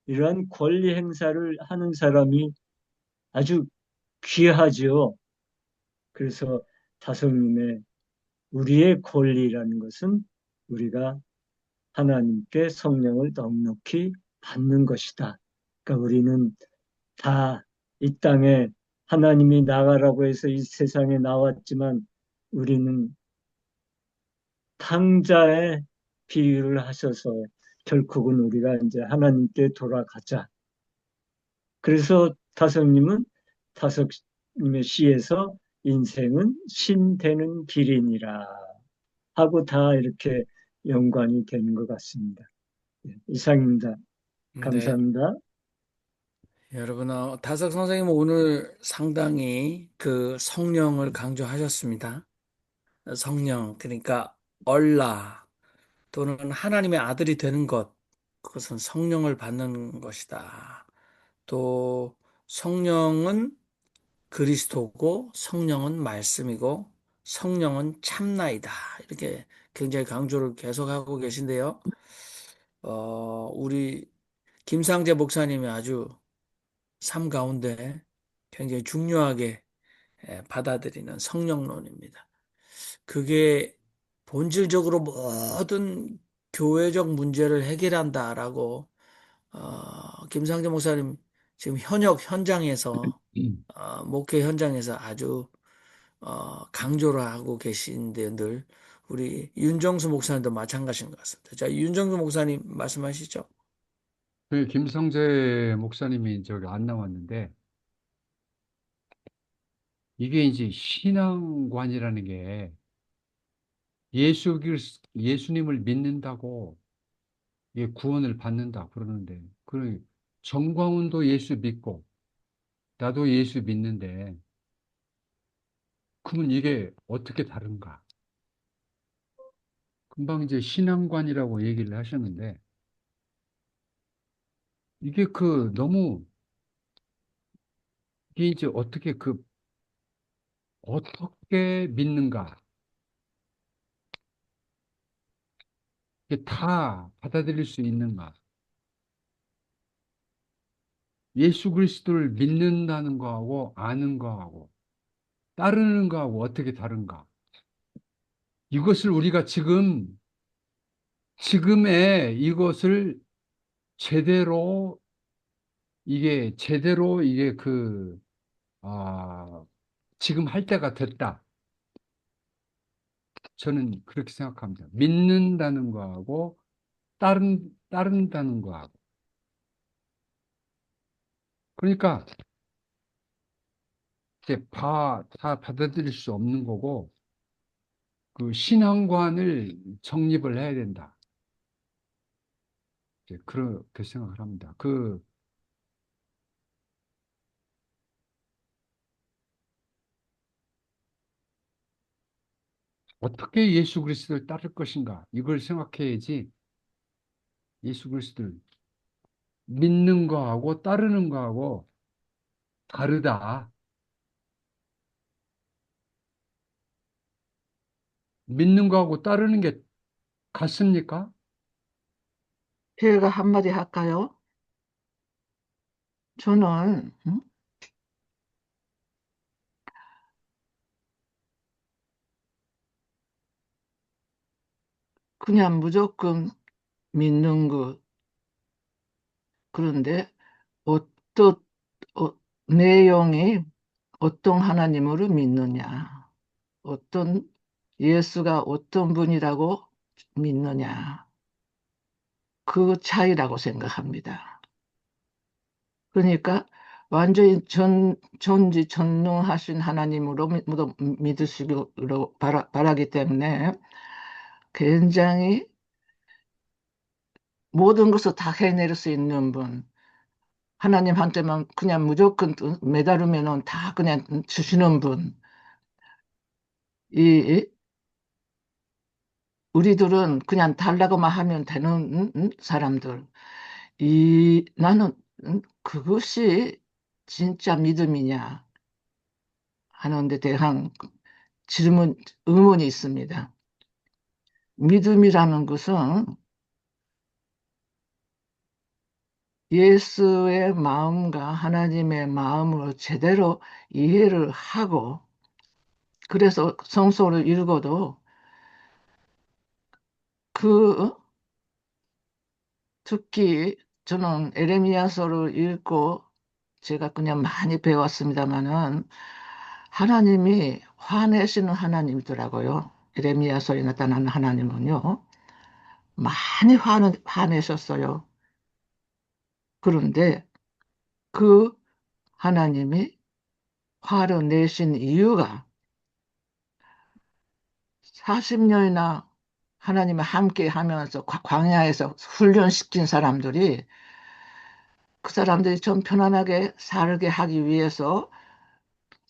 이러한 권리 행사를 하는 사람이 아주 귀하지요. 그래서 다성님의 우리의 권리라는 것은 우리가 하나님께 성령을 넉넉히 받는 것이다. 그러니까 우리는 다 이 땅에 하나님이 나가라고 해서 이 세상에 나왔지만 우리는 탕자의 비유를 하셔서 결국은 우리가 이제 하나님께 돌아가자. 그래서 다섯님의 시에서 인생은 신 되는 길이니라 하고 다 이렇게 연관이 되는 것 같습니다. 이상입니다. 네. 감사합니다. 여러분, 다석 선생님 오늘 상당히 그 성령을 강조하셨습니다. 성령, 그러니까 얼라 또는 하나님의 아들이 되는 것, 그것은 성령을 받는 것이다. 또 성령은 그리스도고 성령은 말씀이고 성령은 참나이다. 이렇게 굉장히 강조를 계속하고 계신데요. 우리 김상재 목사님이 아주 삶 가운데 굉장히 중요하게 받아들이는 성령론입니다. 그게 본질적으로 모든 교회적 문제를 해결한다라고 김상재 목사님 지금 현장에서 목회 현장에서 아주 강조를 하고 계신데 늘 우리 윤정수 목사님도 마찬가지인 것 같습니다. 자, 윤정수 목사님 말씀하시죠. 그 김성재 목사님이 저기 안 나왔는데, 이게 이제 신앙관이라는 게 예수님을 믿는다고 이게 구원을 받는다 그러는데, 그 정광훈도 예수 믿고 나도 예수 믿는데, 그러면 이게 어떻게 다른가? 금방 이제 신앙관이라고 얘기를 하셨는데, 이게 너무, 이게 이제 어떻게 믿는가? 이게 다 받아들일 수 있는가? 예수 그리스도를 믿는다는 거하고 아는 거하고 따르는 거하고 어떻게 다른가? 이것을 우리가 지금의 이것을 제대로, 제대로 아, 지금 할 때가 됐다. 저는 그렇게 생각합니다. 믿는다는 거하고 따른다는 거하고. 그러니까 이제 다 받아들일 수 없는 거고, 그 신앙관을 정립을 해야 된다. 이제 그렇게 생각을 합니다. 어떻게 예수 그리스도를 따를 것인가? 이걸 생각해야지. 예수 그리스도를 믿는 거하고 따르는 거하고 다르다. 믿는 거하고 따르는 게 같습니까? 제가 한마디 할까요? 저는 그냥 무조건 믿는 것. 그런데 어떤 어, 내용이 어떤 하나님으로 믿느냐, 어떤 예수가 어떤 분이라고 믿느냐, 그 차이라고 생각합니다. 그러니까 완전히 전지전능하신 하나님으로 믿으시기로 바라기 때문에 굉장히 모든 것을 다 해낼 수 있는 분, 하나님한테만 그냥 무조건 매달으면 다 그냥 주시는 분, 이 우리들은 그냥 달라고만 하면 되는 사람들. 나는 그것이 진짜 믿음이냐 하는 데 대한 의문이 있습니다. 믿음이라는 것은 예수의 마음과 하나님의 마음을 제대로 이해를 하고, 그래서 성서를 읽어도 그 특히 저는 에레미야서를 읽고 제가 그냥 많이 배웠습니다마는 하나님이 화내시는 하나님이더라고요. 에레미야서에 나타나는 하나님은요. 많이 화내셨어요. 그런데 그 하나님이 화를 내신 이유가 40년이나 하나님과 함께 하면서 광야에서 훈련시킨 사람들이, 그 사람들이 좀 편안하게 살게 하기 위해서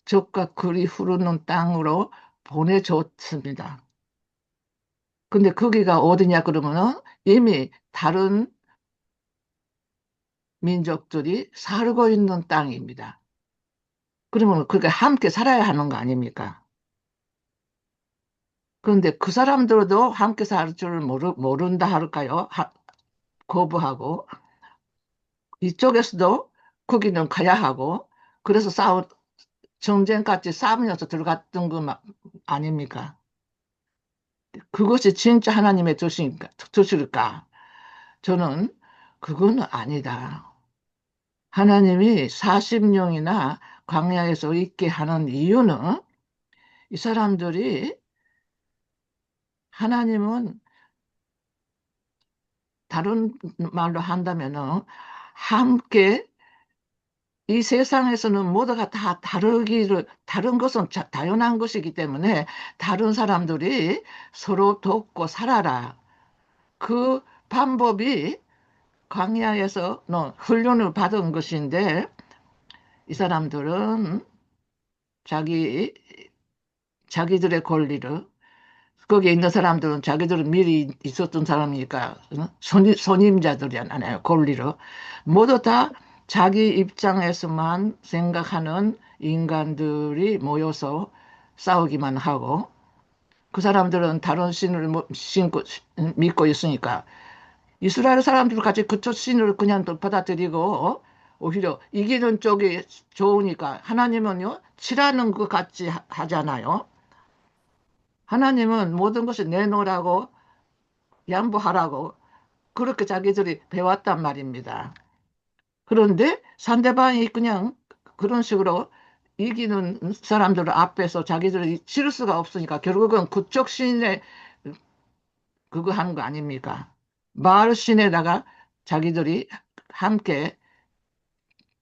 적과 글이 흐르는 땅으로 보내줬습니다. 근데 거기가 어디냐 그러면은 이미 다른 민족들이 살고 있는 땅입니다. 그러면 그게 함께 살아야 하는 거 아닙니까? 그런데 그 사람들도 함께 살 줄 모른다 할까요? 거부하고, 이쪽에서도 거기는 가야 하고, 그래서 정쟁같이 싸우면서 들어갔던 거 아닙니까? 그것이 진짜 하나님의 뜻일까? 저는 그거는 아니다. 하나님이 40년이나 광야에서 있게 하는 이유는 이 사람들이, 하나님은 다른 말로 한다면은 함께 이 세상에서는 모두가 다 다른 것은 당연한 것이기 때문에 다른 사람들이 서로 돕고 살아라. 그 방법이 광야에서는 훈련을 받은 것인데 이 사람들은 자기, 자기들의 권리를 거기에 있는 사람들은 자기들은 미리 있었던 사람이니까 선임자들이잖아요. 권리를 모두 다 자기 입장에서만 생각하는 인간들이 모여서 싸우기만 하고 그 사람들은 다른 신을 믿고 있으니까 이스라엘 사람들 같이 그쪽 신을 그냥 또 받아들이고 오히려 이기는 쪽이 좋으니까 하나님은요 치라는 것 같이 하잖아요. 하나님은 모든 것을 내놓으라고 양보하라고 그렇게 자기들이 배웠단 말입니다. 그런데 상대방이 그냥 그런 식으로 이기는 사람들 앞에서 자기들이 치를 수가 없으니까 결국은 그쪽 신에 그거 하는 거 아닙니까? 마을 신에다가 자기들이 함께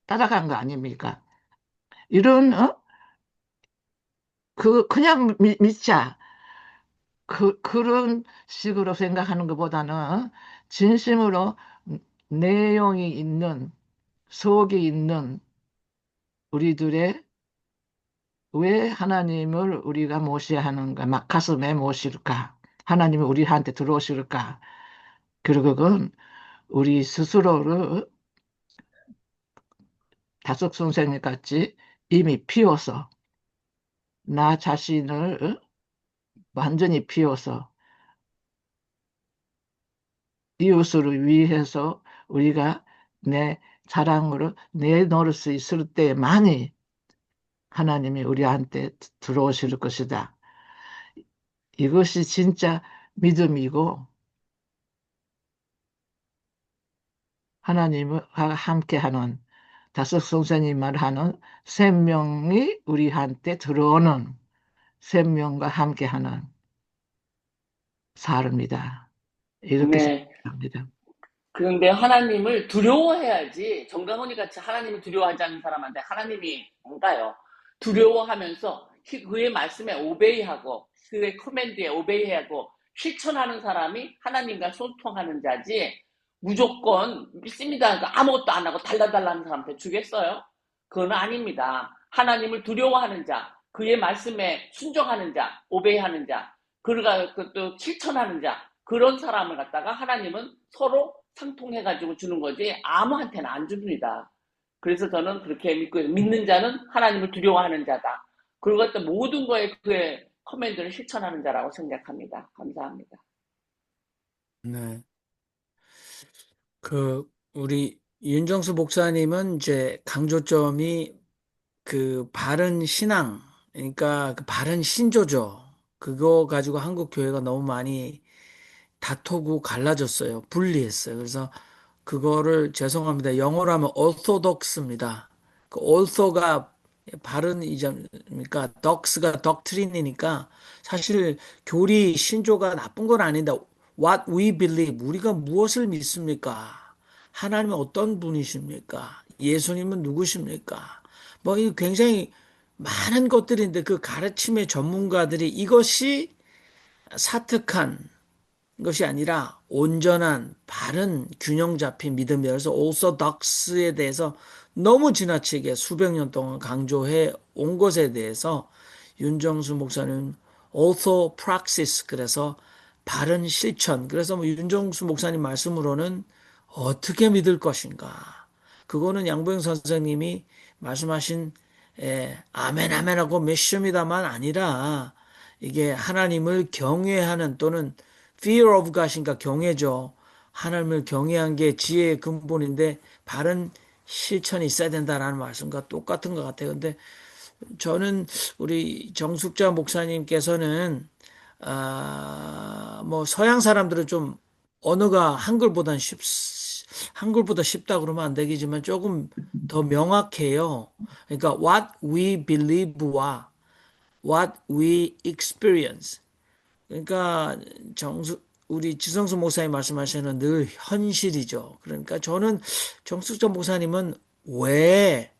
따라간 거 아닙니까? 이런 그냥 믿자. 그런 식으로 생각하는 것보다는 진심으로 내용이 있는, 속이 있는 우리들의 왜 하나님을 우리가 모셔야 하는가, 막 가슴에 모실까, 하나님이 우리한테 들어오실까, 결국은 우리 스스로를 다섯 선생님 같이 이미 피워서, 나 자신을 완전히 피워서 이웃을 위해서 우리가 내 사랑으로 내놓을 수 있을 때만이 하나님이 우리한테 들어오실 것이다. 이것이 진짜 믿음이고 하나님과 함께하는 다섯 선생님 말하는 생명이 우리한테 들어오는 생명과 함께하는 삶이다. 이렇게 네. 생각합니다. 그런데 하나님을 두려워해야지. 정강훈이 같이 하나님을 두려워하지 않는 사람한테 하나님이 안 가요. 두려워하면서 그의 말씀에 오베이하고 그의 커맨드에 오베이하고 실천하는 사람이 하나님과 소통하는 자지. 무조건 믿습니다. 그러니까 아무것도 안 하고 달라달라 하는 사람한테 주겠어요? 그건 아닙니다. 하나님을 두려워하는 자, 그의 말씀에 순종하는 자, 오베이하는 자, 그가 또 실천하는 자, 그런 사람을 갖다가 하나님은 서로 상통해가지고 주는 거지 아무한테나 안 줍니다. 그래서 저는 그렇게 믿고 믿는 자는 하나님을 두려워하는 자다. 그리고 또 모든 거에 그의 커맨드를 실천하는 자라고 생각합니다. 감사합니다. 네. 우리 윤정수 목사님은 이제 강조점이 그 바른 신앙, 그러니까 그 바른 신조죠. 그거 가지고 한국 교회가 너무 많이 다투고 갈라졌어요. 분리했어요. 그래서 그거를 죄송합니다. 영어로 하면 orthodox입니다. 그 ortho가 바른 이점이니까 dox가 doctrine이니까 사실 교리 신조가 나쁜 건 아닌데 what we believe 우리가 무엇을 믿습니까? 하나님은 어떤 분이십니까? 예수님은 누구십니까? 뭐 이 굉장히 많은 것들인데 그 가르침의 전문가들이 이것이 사특한 것이 아니라 온전한 바른 균형 잡힌 믿음이라서 오소독스에 대해서 너무 지나치게 수백 년 동안 강조해 온 것에 대해서 윤정수 목사님 orthopraxis 그래서 바른 실천 그래서 뭐 윤정수 목사님 말씀으로는 어떻게 믿을 것인가 그거는 양보영 선생님이 말씀하신 아멘 아멘하고 메시입니다만 아니라 이게 하나님을 경외하는 또는 fear of God인가 경외죠. 하나님을 경외한 게 지혜의 근본인데 바른 실천이 있어야 된다라는 말씀과 똑같은 것 같아요. 근데 저는 우리 정숙자 목사님께서는 뭐 서양 사람들은 좀 언어가 한글보다 쉽다 그러면 안 되겠지만 조금 더 명확해요. 그러니까 what we believe와 what we experience. 그러니까 우리 지성수 목사님 말씀하시는 늘 현실이죠. 그러니까 저는 정숙전 목사님은 왜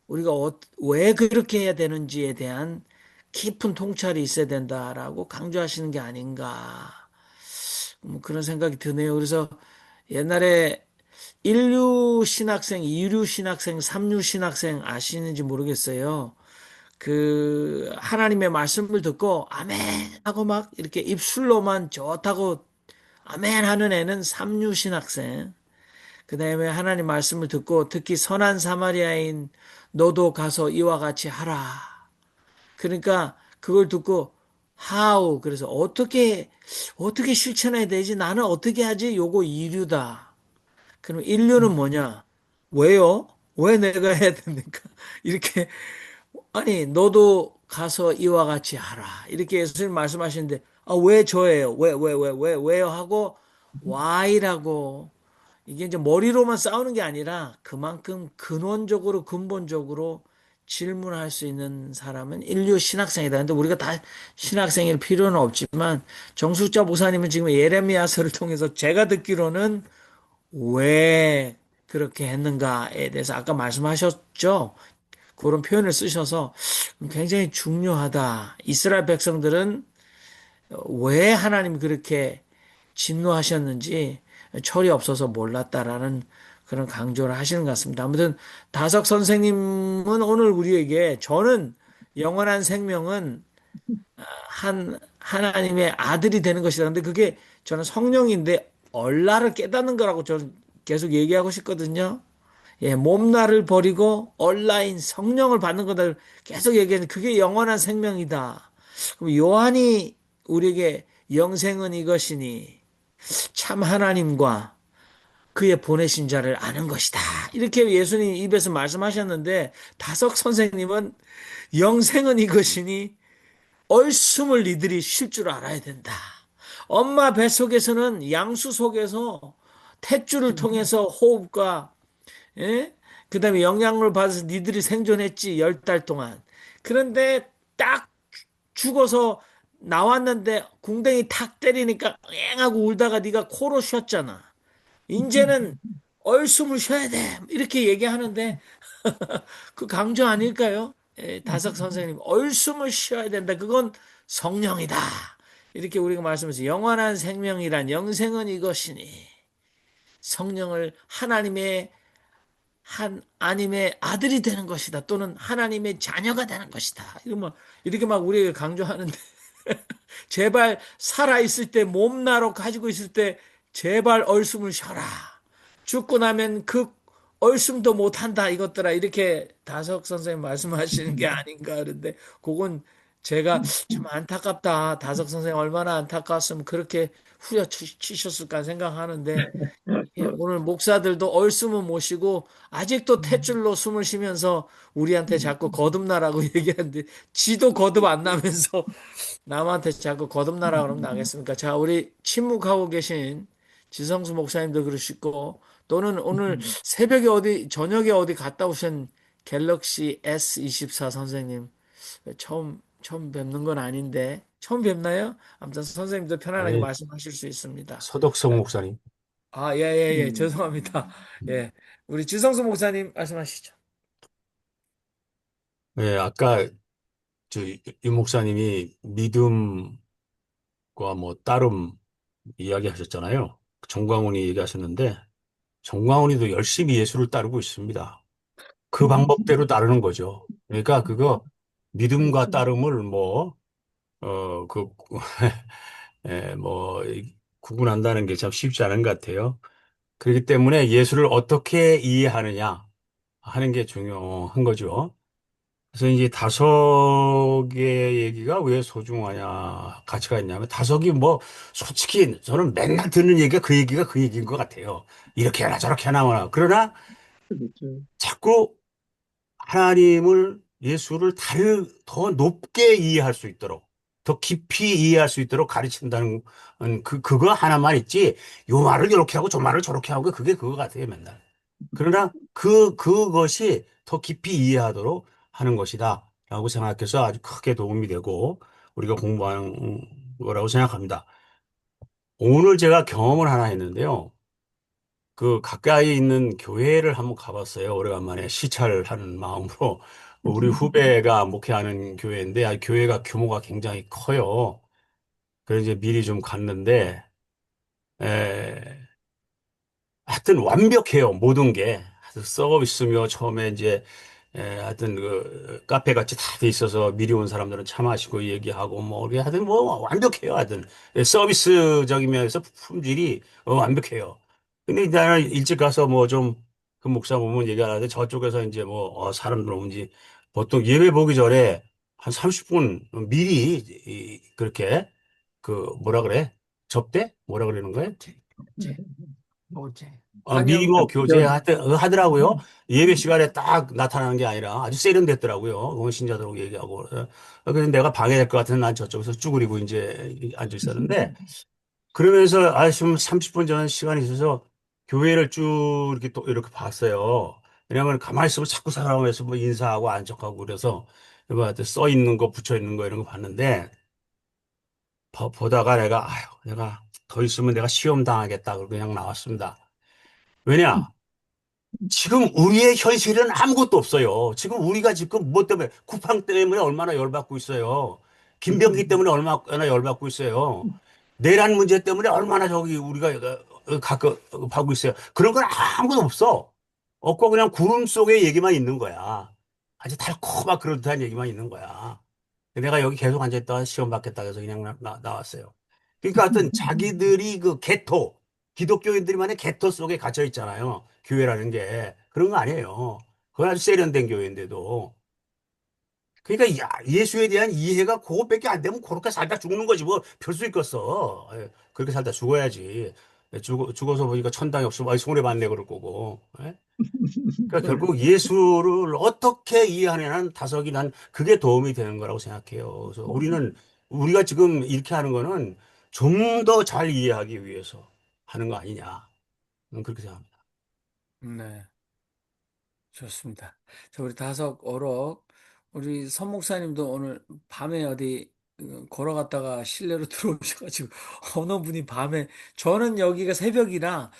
우리가 왜 그렇게 해야 되는지에 대한 깊은 통찰이 있어야 된다라고 강조하시는 게 아닌가. 그런 생각이 드네요. 그래서 옛날에 인류 신학생, 이류 신학생, 삼류 신학생 아시는지 모르겠어요. 그 하나님의 말씀을 듣고 아멘 하고 막 이렇게 입술로만 좋다고 아멘 하는 애는 삼류 신학생. 그다음에 하나님 말씀을 듣고 특히 선한 사마리아인 너도 가서 이와 같이 하라. 그러니까 그걸 듣고 how 그래서 어떻게 실천해야 되지? 나는 어떻게 하지? 요거 이류다. 그럼 인류는 뭐냐? 왜요? 왜 내가 해야 됩니까? 이렇게 아니 너도 가서 이와 같이 하라. 이렇게 예수님 말씀하시는데 왜 저예요? 왜요? 하고 why라고 이게 이제 머리로만 싸우는 게 아니라 그만큼 근원적으로 근본적으로 질문할 수 있는 사람은 인류 신학생이다. 근데 우리가 다 신학생일 필요는 없지만 정숙자 목사님은 지금 예레미야서를 통해서 제가 듣기로는 왜 그렇게 했는가에 대해서 아까 말씀하셨죠? 그런 표현을 쓰셔서 굉장히 중요하다. 이스라엘 백성들은 왜 하나님이 그렇게 진노하셨는지 철이 없어서 몰랐다라는 그런 강조를 하시는 것 같습니다. 아무튼 다석 선생님은 오늘 우리에게 저는 영원한 생명은 하나님의 아들이 되는 것이다. 근데 그게 저는 성령인데 얼라를 깨닫는 거라고 저는 계속 얘기하고 싶거든요. 예, 몸나를 버리고 얼라인 성령을 받는 거다 계속 얘기하는 그게 영원한 생명이다. 그럼 요한이 우리에게 영생은 이것이니 참 하나님과 그의 보내신 자를 아는 것이다. 이렇게 예수님 입에서 말씀하셨는데 다석 선생님은 영생은 이것이니 얼숨을 니들이 쉴 줄 알아야 된다. 엄마 뱃속에서는 양수 속에서 탯줄을 통해서 호흡과 예? 그다음에 영양을 받아서 니들이 생존했지 10달 동안. 그런데 딱 죽어서 나왔는데 궁뎅이 탁 때리니까 앵 하고 울다가 네가 코로 쉬었잖아. 이제는 얼숨을 쉬어야 돼. 이렇게 얘기하는데 그 강조 아닐까요? 다석 선생님 얼숨을 쉬어야 된다. 그건 성령이다. 이렇게 우리가 말씀해서 영원한 생명이란 영생은 이것이니 성령을 하나님의 하나님의 아들이 되는 것이다. 또는 하나님의 자녀가 되는 것이다. 이렇게 막 우리에게 강조하는데 제발 살아있을 때 몸나로 가지고 있을 때 제발 얼숨을 쉬어라. 죽고 나면 그 얼숨도 못한다 이것들아 이렇게 다석 선생님 말씀하시는 게 아닌가 그런데 그건 제가 좀 안타깝다. 다석 선생님 얼마나 안타까웠으면 그렇게 후려치셨을까 생각하는데 예, 오늘 목사들도 얼숨은 모시고 아직도 탯줄로 숨을 쉬면서 우리한테 자꾸 거듭나라고 얘기하는데 지도 거듭 안 나면서 남한테 자꾸 거듭나라 그러면 나겠습니까? 자, 우리 침묵하고 계신 지성수 목사님도 그러시고 또는 오늘 새벽에 저녁에 어디 갔다 오신 갤럭시 S24 선생님 처음 뵙는 건 아닌데 처음 뵙나요? 아무튼 선생님도 편안하게 아니, 말씀하실 수 있습니다. 서덕성 목사님. 죄송합니다. 예. 우리 지성수 목사님 말씀하시죠. 예, 아까 유 목사님이 믿음과 뭐 따름 이야기하셨잖아요. 정광훈이 얘기하셨는데 정광훈이도 열심히 예수를 따르고 있습니다. 그 방법대로 따르는 거죠. 그러니까 그거 믿음과 따름을 그, 구분한다는 게 참 쉽지 않은 것 같아요. 그렇기 때문에 예수를 어떻게 이해하느냐 하는 게 중요한 거죠. 그래서 이제 다섯의 얘기가 왜 소중하냐, 가치가 있냐면 다섯이 솔직히 저는 맨날 듣는 얘기가 그 얘기가 그 얘기인 것 같아요. 이렇게 하나 저렇게 하나. 그러나 그렇죠. 자꾸 자꾸 하나님을, 예수를 더 높게 이해할 수 있도록, 더 깊이 이해할 수 있도록 가르친다는, 그거 하나만 있지, 요 말을 이렇게 하고 저 말을 저렇게 하고 그게 그거 같아요, 맨날. 그러나 그것이 더 깊이 이해하도록 하는 것이다. 라고 생각해서 아주 크게 도움이 되고, 우리가 공부하는 거라고 생각합니다. 오늘 제가 경험을 하나 했는데요. 그 가까이 있는 교회를 한번 가봤어요. 오래간만에 시찰하는 마음으로. 우리 후배가 목회하는 교회인데, 교회가 규모가 굉장히 커요. 그래서 이제 미리 좀 갔는데, 에, 하여튼 완벽해요. 모든 게. 하여튼 서비스며 처음에 이제 하여튼 그 카페 같이 다 돼 있어서 미리 온 사람들은 차 마시고 얘기하고 뭐 이게 하여튼 뭐 완벽해요. 하여튼 서비스적이면서 품질이 완벽해요. 근데 나는 일찍 가서 뭐 좀 그 목사 보면 얘기하는데 저쪽에서 이제 뭐 사람들 오는지 보통 예배 보기 전에 한 30분 미리 그렇게 그 뭐라 그래? 접대? 뭐라 그러는 거예요? 제, 뭐제 미리 환영. 뭐 교제 하더라고요. 예배 시간에 딱 나타나는 게 아니라 아주 세련됐더라고요. 그건 신자들하고 얘기하고. 그래서 내가 방해될 것 같은 난 저쪽에서 쭈그리고 이제 앉아 있었는데 그러면서 지금 30분 전 시간이 있어서 교회를 쭉 이렇게 또 이렇게 봤어요. 왜냐면 가만히 있으면 자꾸 사람에서 뭐 인사하고 안적하고 그래서 뭐 써 있는 거 붙여 있는 거 이런 거 봤는데 보다가 내가 더 있으면 내가 시험 당하겠다. 그러고 그냥 나왔습니다. 왜냐? 지금 우리의 현실은 아무것도 없어요. 지금 우리가 지금 뭐 때문에, 쿠팡 때문에 얼마나 열받고 있어요. 김병기 때문에 얼마나 열받고 있어요. 내란 문제 때문에 얼마나 저기 우리가 가끔 하고 있어요. 그런 건 아무것도 없어. 없고 그냥 구름 속의 얘기만 있는 거야. 아주 달콤한 그런 듯한 얘기만 있는 거야. 내가 여기 계속 앉아있다가 시험 받겠다 해서 그냥 나왔어요. 그러니까 하여튼 자기들이 그 개토, 기독교인들만의 개토 속에 갇혀 있잖아요. 교회라는 게. 그런 거 아니에요. 그건 아주 세련된 교회인데도. 그러니까 예수에 대한 이해가 그것밖에 안 되면 그렇게 살다 죽는 거지 뭐 별 수 있겠어. 그렇게 살다 죽어야지. 죽어서 보니까 천당이 없으면 손해봤네 그럴 거고. 예? 그러니까 결국 예수를 어떻게 이해하냐는 다석이 난 그게 도움이 되는 거라고 생각해요. 그래서 우리가 지금 이렇게 하는 거는 좀 더 잘 이해하기 위해서 하는 거 아니냐. 그렇게 생각합니다. 네, 좋습니다. 자, 우리 다섯 어록, 우리 선 목사님도 오늘 밤에 어디 걸어갔다가 실내로 들어오셔가지고 어느 분이 밤에, 저는 여기가 새벽이라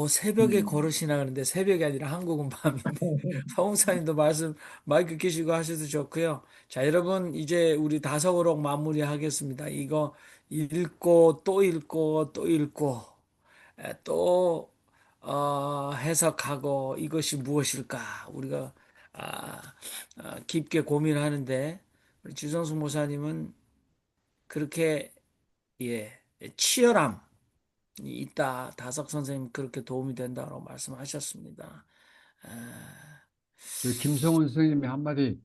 새벽에 걸으시나 그러는데 새벽이 아니라 한국은 밤인데 선 목사님도 말씀 마이크 켜시고 하셔도 좋고요. 자, 여러분 이제 우리 다섯 어록 마무리하겠습니다. 이거 읽고 또 읽고 또 읽고 또 해석하고 이것이 무엇일까 우리가 아, 깊게 고민하는데 우리 주성수 모사님은 그렇게 예 치열함이 있다. 다석 선생님 그렇게 도움이 된다고 말씀하셨습니다. 아, 그 김성훈 선생님이 한마디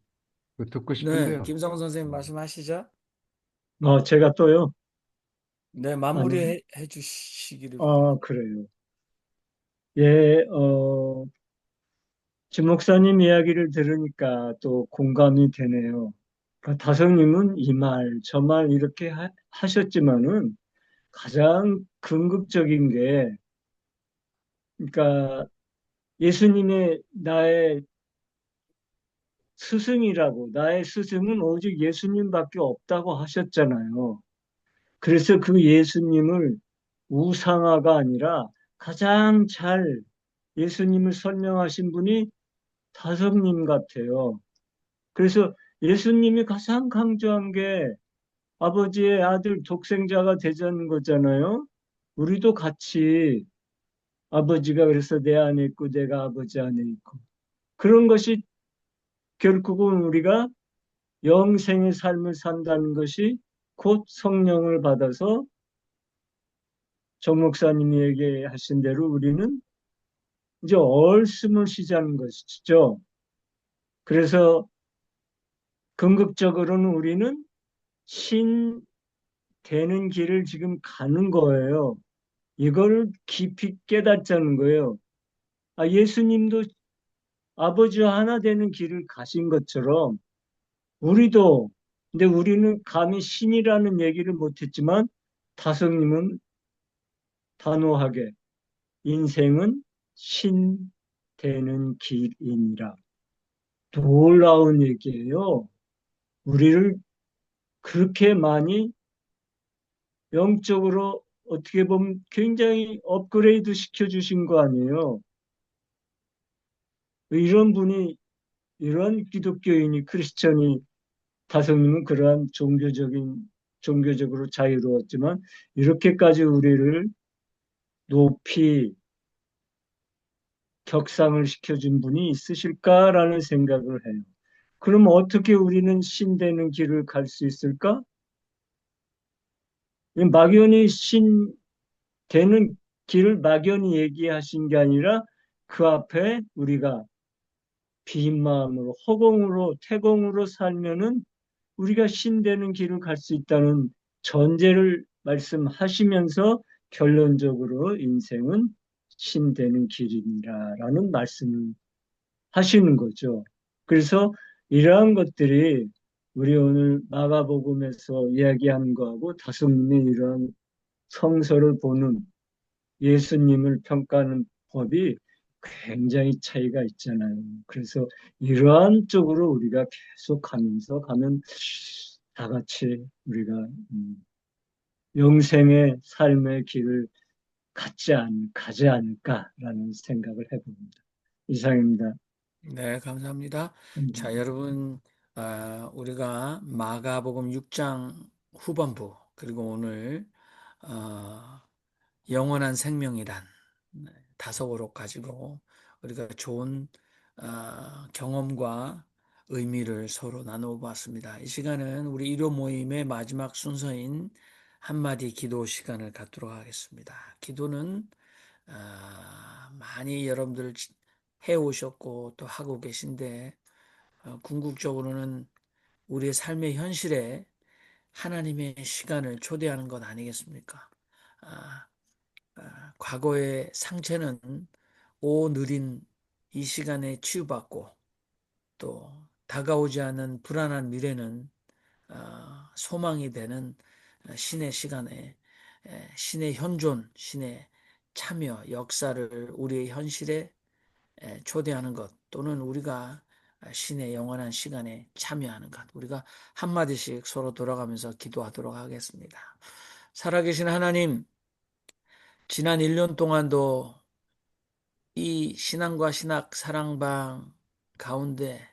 그 듣고 네, 싶은데요. 김성 선생님 말씀하시죠. 제가 또요? 네, 아니요. 마무리해 주시기를 바랍니다. 그래요. 예, 진 목사님 이야기를 들으니까 또 공감이 되네요. 그러니까 다성님은 이 말, 저 말 이렇게 하셨지만은 가장 궁극적인 게, 그러니까 예수님의 나의 스승이라고, 나의 스승은 오직 예수님밖에 없다고 하셨잖아요. 그래서 그 예수님을 우상화가 아니라 가장 잘 예수님을 설명하신 분이 다성님 같아요. 그래서 예수님이 가장 강조한 게 아버지의 아들 독생자가 되자는 거잖아요. 우리도 같이 아버지가 그래서 내 안에 있고 내가 아버지 안에 있고 그런 것이 결국은 우리가 영생의 삶을 산다는 것이 곧 성령을 받아서 정 목사님이 얘기하신 대로 우리는 이제 얼씀을 쉬자는 것이죠. 그래서 궁극적으로는 우리는 신 되는 길을 지금 가는 거예요. 이걸 깊이 깨닫자는 거예요. 예수님도 아버지와 하나 되는 길을 가신 것처럼 우리도, 근데 우리는 감히 신이라는 얘기를 못했지만 다성님은 단호하게 인생은 신 되는 길이니라. 놀라운 얘기예요. 우리를 그렇게 많이 영적으로 어떻게 보면 굉장히 업그레이드 시켜주신 거 아니에요? 이런 분이, 이런 기독교인이, 크리스천이, 다성님은 그러한 종교적으로 자유로웠지만, 이렇게까지 우리를 높이 격상을 시켜준 분이 있으실까라는 생각을 해요. 그럼 어떻게 우리는 신 되는 길을 갈 수 있을까? 막연히 신 되는 길을 막연히 얘기하신 게 아니라 그 앞에 우리가 빈 마음으로 허공으로 태공으로 살면은 우리가 신 되는 길을 갈 수 있다는 전제를 말씀하시면서 결론적으로 인생은 신 되는 길이라는 말씀을 하시는 거죠. 그래서 이러한 것들이 우리 오늘 마가복음에서 이야기하는 거하고 다섯님이 이러한 성서를 보는 예수님을 평가하는 법이 굉장히 차이가 있잖아요. 그래서 이러한 쪽으로 우리가 계속 가면서 가면 다 같이 우리가 영생의 삶의 길을 가지 않을까라는 생각을 해봅니다. 이상입니다. 네, 감사합니다. 자, 음. 여러분, 우리가 마가복음 6장 후반부, 그리고 오늘, 어, 영원한 생명이란 네, 다섯어록 가지고 우리가 좋은 경험과 의미를 서로 나누어 봤습니다. 이 시간은 우리 일요 모임의 마지막 순서인 한마디 기도 시간을 갖도록 하겠습니다. 기도는 많이 여러분들 해오셨고 또 하고 계신데 궁극적으로는 우리의 삶의 현실에 하나님의 시간을 초대하는 것 아니겠습니까? 아, 과거의 상처는 느린 이 시간에 치유받고 또 다가오지 않은 불안한 미래는 소망이 되는 신의 시간에 신의 현존, 신의 참여, 역사를 우리의 현실에 초대하는 것 또는 우리가 신의 영원한 시간에 참여하는 것 우리가 한마디씩 서로 돌아가면서 기도하도록 하겠습니다. 살아계신 하나님, 지난 1년 동안도 이 신앙과 신학 사랑방 가운데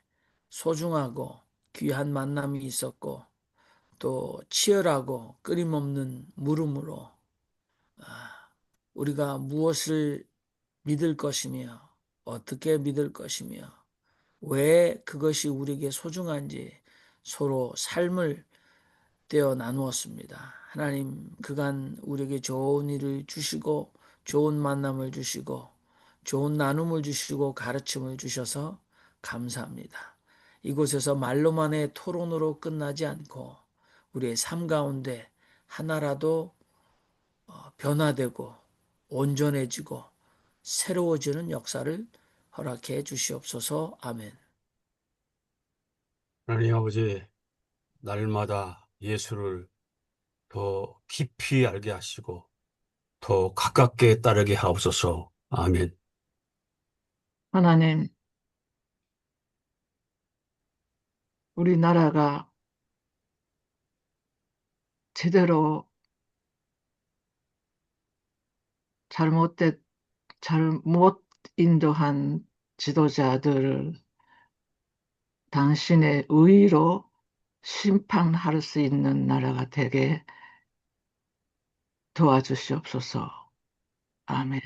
소중하고 귀한 만남이 있었고 또 치열하고 끊임없는 물음으로 우리가 무엇을 믿을 것이며 어떻게 믿을 것이며 왜 그것이 우리에게 소중한지 서로 삶을 떼어 나누었습니다. 하나님 그간 우리에게 좋은 일을 주시고 좋은 만남을 주시고 좋은 나눔을 주시고 가르침을 주셔서 감사합니다. 이곳에서 말로만의 토론으로 끝나지 않고 우리의 삶 가운데 하나라도 변화되고 온전해지고 새로워지는 역사를 허락해 주시옵소서. 아멘. 하나님 아버지, 날마다 예수를 더 깊이 알게 하시고 더 가깝게 따르게 하옵소서. 아멘. 하나님, 우리나라가 제대로 잘못된, 잘못 인도한 지도자들을 당신의 의로 심판할 수 있는 나라가 되게 도와주시옵소서. 아멘.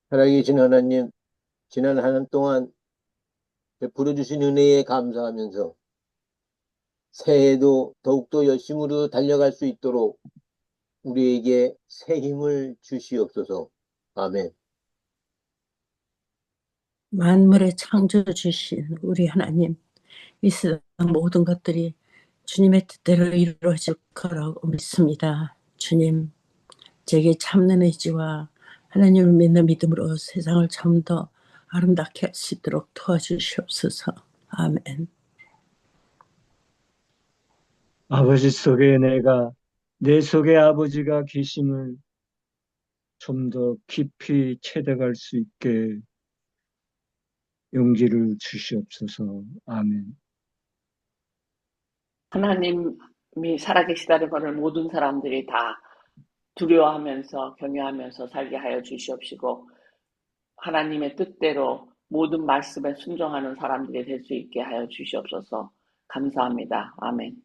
살아계신 하나님, 지난 한 해 동안 베풀어 주신 은혜에 감사하면서 새해에도 더욱더 열심으로 달려갈 수 있도록 우리에게 새 힘을 주시옵소서. 아멘. 만물의 창조주신 우리 하나님, 이 세상 모든 것들이 주님의 뜻대로 이루어질 거라고 믿습니다. 주님, 제게 참는 의지와 하나님을 믿는 믿음으로 세상을 좀 더 아름답게 할 수 있도록 도와주시옵소서. 아멘. 아버지 속에 내 속에 아버지가 계심을 좀 더 깊이 채워갈 수 있게 용기를 주시옵소서. 아멘. 하나님이 살아계시다는 것을 모든 사람들이 다 두려워하면서 경외하면서 살게 하여 주시옵시고 하나님의 뜻대로 모든 말씀에 순종하는 사람들이 될 수 있게 하여 주시옵소서. 감사합니다. 아멘.